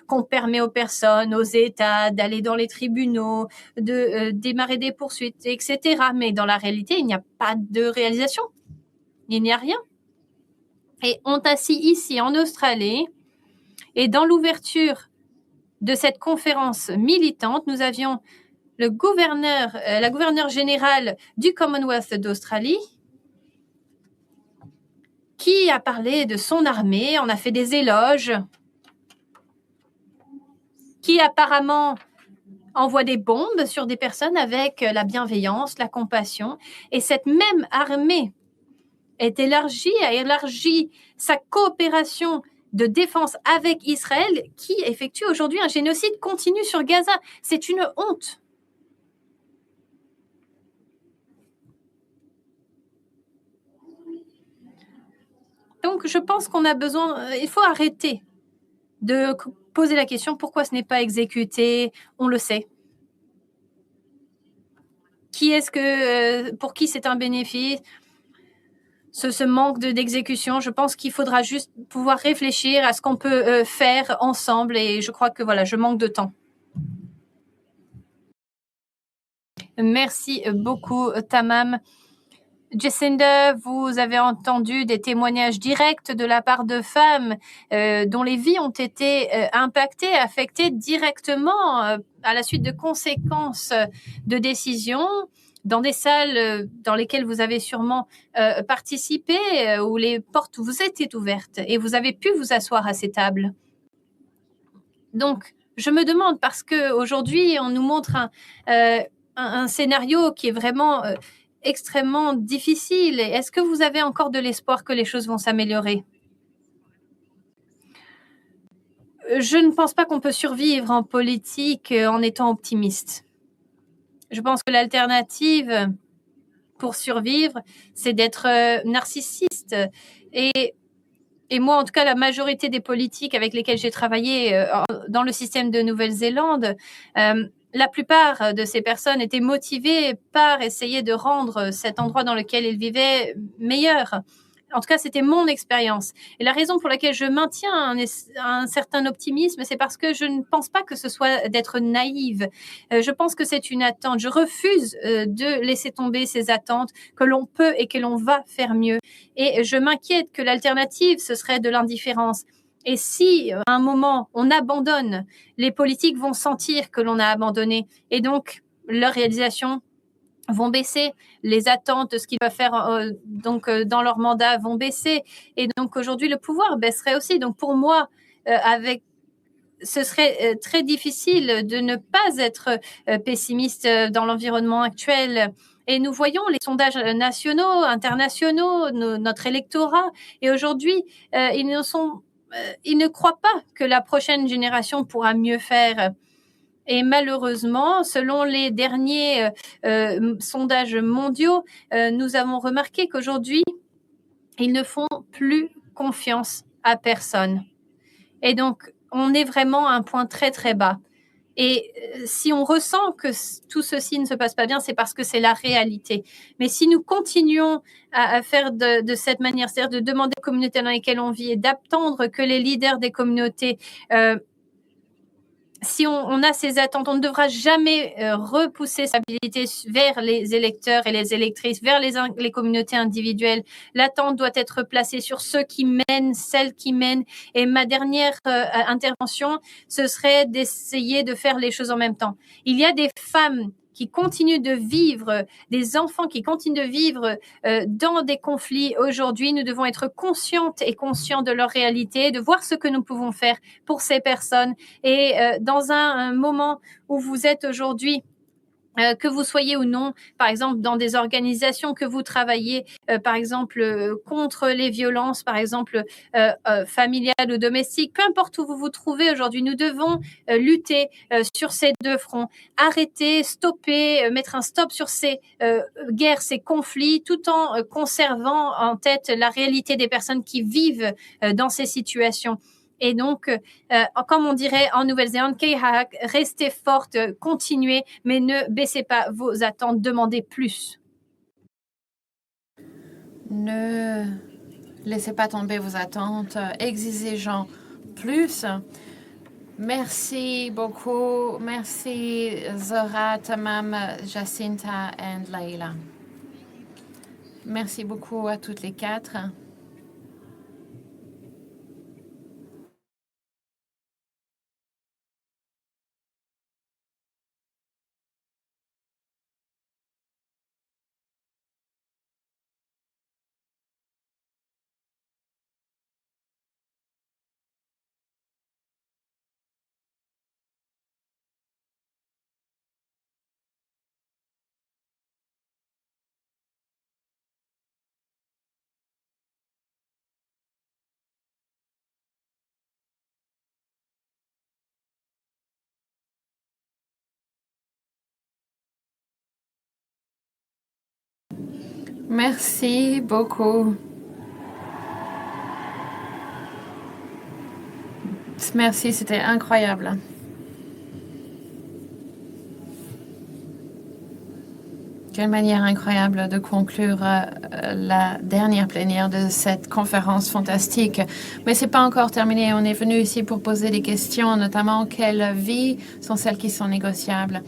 qu'on permet aux personnes, aux États d'aller dans les tribunaux, de démarrer des poursuites, etc. Mais dans la réalité, il n'y a pas de réalisation. Il n'y a rien. Et on t'assit ici en Australie et dans l'ouverture de cette conférence militante, nous avions la gouverneure générale du Commonwealth d'Australie qui a parlé de son armée, on a fait des éloges qui apparemment envoie des bombes sur des personnes avec la bienveillance, la compassion. Et cette même armée a élargi sa coopération de défense avec Israël qui effectue aujourd'hui un génocide continu sur Gaza. C'est une honte. Donc, je pense qu'on a besoin, il faut arrêter de poser la question pourquoi ce n'est pas exécuté. On le sait. Pour qui c'est un bénéfice? Ce manque d'exécution, je pense qu'il faudra juste pouvoir réfléchir à ce qu'on peut faire ensemble et je crois que voilà, je manque de temps. Merci beaucoup, Tamam. Jacinda, vous avez entendu des témoignages directs de la part de femmes dont les vies ont été impactées, affectées directement à la suite de conséquences de décisions dans des salles dans lesquelles vous avez sûrement participé, où les portes vous étaient ouvertes et vous avez pu vous asseoir à ces tables. Donc, je me demande, parce qu'aujourd'hui, on nous montre un scénario qui est vraiment extrêmement difficile. Est-ce que vous avez encore de l'espoir que les choses vont s'améliorer? Je ne pense pas qu'on peut survivre en politique en étant optimiste. Je pense que l'alternative pour survivre, c'est d'être narcissiste. Et moi, en tout cas, la majorité des politiques avec lesquelles j'ai travaillé dans le système de Nouvelle-Zélande, la plupart de ces personnes étaient motivées par essayer de rendre cet endroit dans lequel ils vivaient meilleur. En tout cas, c'était mon expérience. Et la raison pour laquelle je maintiens un certain optimisme, c'est parce que je ne pense pas que ce soit d'être naïve. Je pense que c'est une attente. Je refuse de laisser tomber ces attentes, que l'on peut et que l'on va faire mieux. Et je m'inquiète que l'alternative, ce serait de l'indifférence. Et si, à un moment, on abandonne, les politiques vont sentir que l'on a abandonné. Et donc, leur réalisation vont baisser, les attentes de ce qu'ils peuvent faire dans leur mandat vont baisser. Et donc, aujourd'hui, le pouvoir baisserait aussi. Donc, pour moi, ce serait très difficile de ne pas être pessimiste dans l'environnement actuel. Et nous voyons les sondages nationaux, internationaux, notre électorat. Et aujourd'hui, ils ne croient pas que la prochaine génération pourra mieux faire. Et malheureusement, selon les derniers sondages mondiaux, nous avons remarqué qu'aujourd'hui, ils ne font plus confiance à personne. Et donc, on est vraiment à un point très, très bas. Et si on ressent que tout ceci ne se passe pas bien, c'est parce que c'est la réalité. Mais si nous continuons à faire de cette manière, c'est-à-dire de demander aux communautés dans lesquelles on vit et d'attendre que les leaders des communautés si on a ces attentes, on ne devra jamais repousser sa habilité vers les électeurs et les électrices, vers les communautés individuelles. L'attente doit être placée sur ceux qui mènent, celles qui mènent. Et ma dernière intervention, ce serait d'essayer de faire les choses en même temps. Il y a des femmes qui continuent de vivre, des enfants qui continuent de vivre dans des conflits aujourd'hui. Nous devons être conscientes et conscients de leur réalité, de voir ce que nous pouvons faire pour ces personnes. Et dans un moment où vous êtes aujourd'hui, que vous soyez ou non, par exemple, dans des organisations que vous travaillez, par exemple, contre les violences, par exemple, familiales ou domestiques, peu importe où vous vous trouvez aujourd'hui, nous devons lutter sur ces deux fronts, arrêter, stopper, mettre un stop sur ces guerres, ces conflits, tout en conservant en tête la réalité des personnes qui vivent dans ces situations. Et donc, comme on dirait en Nouvelle-Zélande, Keihak, restez forte, continuez, mais ne baissez pas vos attentes, demandez plus. Ne laissez pas tomber vos attentes, exigez-en plus. Merci beaucoup. Merci Zora, Tamam, Jacinta et Laila. Merci beaucoup à toutes les quatre. Merci beaucoup. Merci, c'était incroyable. Quelle manière incroyable de conclure la dernière plénière de cette conférence fantastique. Mais c'est pas encore terminé. On est venu ici pour poser des questions, notamment quelles vies sont celles qui sont négociables.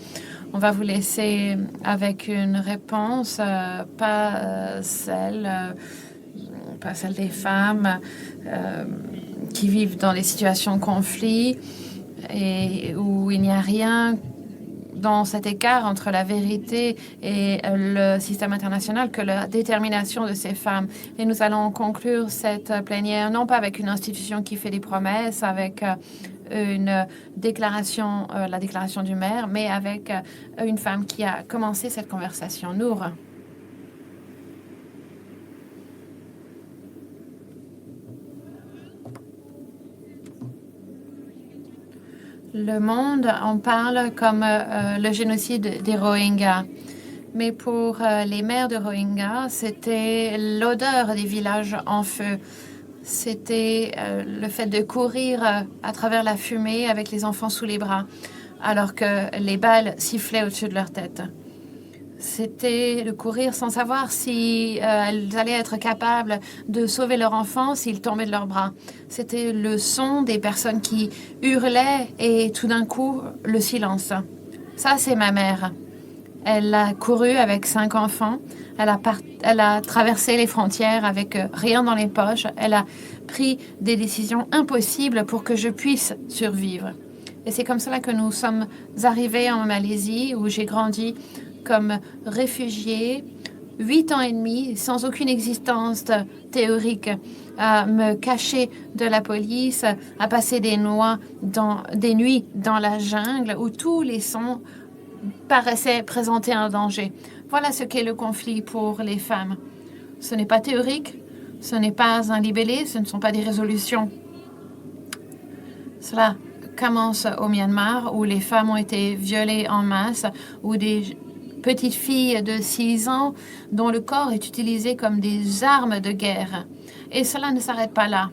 On va vous laisser avec une réponse, pas celle des femmes qui vivent dans des situations de conflit et où il n'y a rien dans cet écart entre la vérité et le système international que la détermination de ces femmes. Et nous allons conclure cette plénière, non pas avec une institution qui fait des promesses, avec une déclaration, la déclaration du maire, mais avec une femme qui a commencé cette conversation. Nour. Le monde en parle comme le génocide des Rohingyas. Mais pour les mères de Rohingyas, c'était l'odeur des villages en feu. C'était le fait de courir à travers la fumée avec les enfants sous les bras, alors que les balles sifflaient au-dessus de leur tête. C'était de courir sans savoir si elles allaient être capables de sauver leur enfant s'il tombait de leurs bras. C'était le son des personnes qui hurlaient et tout d'un coup, le silence. Ça, c'est ma mère. Elle a couru avec 5 enfants. Elle a traversé les frontières avec rien dans les poches. Elle a pris des décisions impossibles pour que je puisse survivre. Et c'est comme cela que nous sommes arrivés en Malaisie, où j'ai grandi comme réfugiée, 8 ans et demi, sans aucune existence théorique, à me cacher de la police, à passer des nuits dans la jungle où tous les sons paraissaient présenter un danger. Voilà ce qu'est le conflit pour les femmes. Ce n'est pas théorique, ce n'est pas un libellé, ce ne sont pas des résolutions. Cela commence au Myanmar, où les femmes ont été violées en masse, où des petites filles de 6 ans dont le corps est utilisé comme des armes de guerre. Et cela ne s'arrête pas là.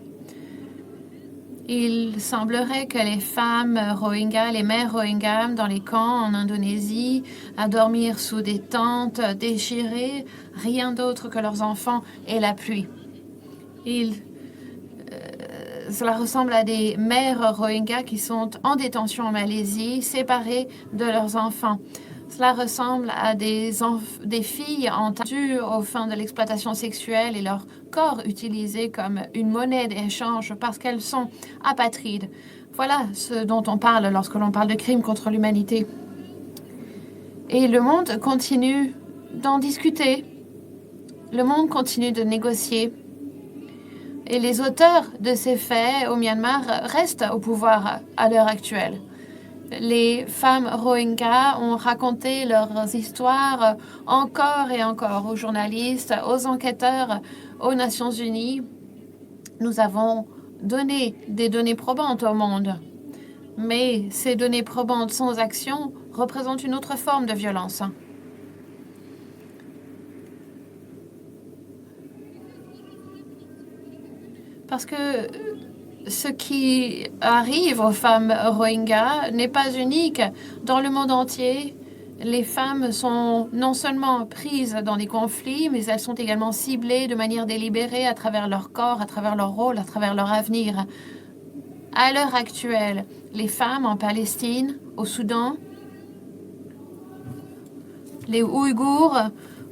Il semblerait que les femmes Rohingyas, les mères Rohingyas dans les camps en Indonésie, à dormir sous des tentes déchirées, rien d'autre que leurs enfants et la pluie. Cela ressemble à des mères Rohingyas qui sont en détention en Malaisie, séparées de leurs enfants. Cela ressemble à des filles entendues aux fins de l'exploitation sexuelle et leur corps utilisé comme une monnaie d'échange parce qu'elles sont apatrides. Voilà ce dont on parle lorsque l'on parle de crimes contre l'humanité. Et le monde continue d'en discuter. Le monde continue de négocier. Et les auteurs de ces faits au Myanmar restent au pouvoir à l'heure actuelle. Les femmes Rohingyas ont raconté leurs histoires encore et encore aux journalistes, aux enquêteurs, aux Nations Unies. Nous avons donné des données probantes au monde. Mais ces données probantes sans action représentent une autre forme de violence. Parce que ce qui arrive aux femmes Rohingyas n'est pas unique. Dans le monde entier, les femmes sont non seulement prises dans des conflits, mais elles sont également ciblées de manière délibérée à travers leur corps, à travers leur rôle, à travers leur avenir. À l'heure actuelle, les femmes en Palestine, au Soudan, les Ouïghours,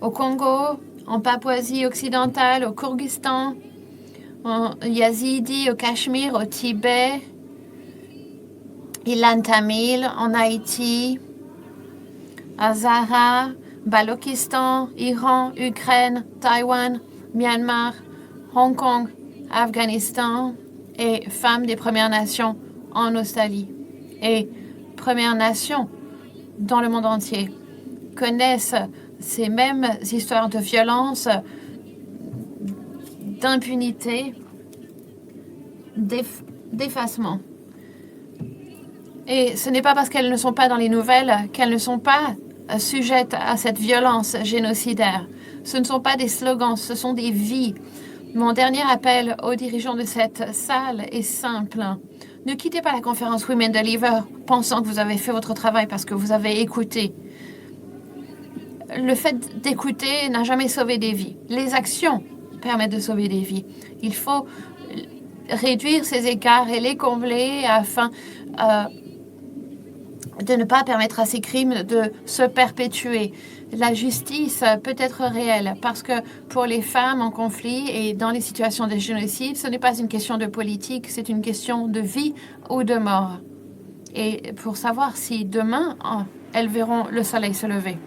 au Congo, en Papouasie occidentale, au Kyrgyzstan, en Yazidi, au Cachemire, au Tibet, Ilan Tamil, en Haïti, Hazara, Balochistan, Iran, Ukraine, Taïwan, Myanmar, Hong Kong, Afghanistan et femmes des Premières Nations en Australie et Premières Nations dans le monde entier connaissent ces mêmes histoires de violence, d'impunité, d'effacement. Et ce n'est pas parce qu'elles ne sont pas dans les nouvelles qu'elles ne sont pas sujettes à cette violence génocidaire. Ce ne sont pas des slogans, ce sont des vies. Mon dernier appel aux dirigeants de cette salle est simple. Ne quittez pas la conférence Women Deliver pensant que vous avez fait votre travail parce que vous avez écouté. Le fait d'écouter n'a jamais sauvé des vies. Les actions permettent de sauver des vies. Il faut réduire ces écarts et les combler afin de ne pas permettre à ces crimes de se perpétuer. La justice peut être réelle parce que pour les femmes en conflit et dans les situations de génocide, ce n'est pas une question de politique, c'est une question de vie ou de mort. Et pour savoir si demain, elles verront le soleil se lever.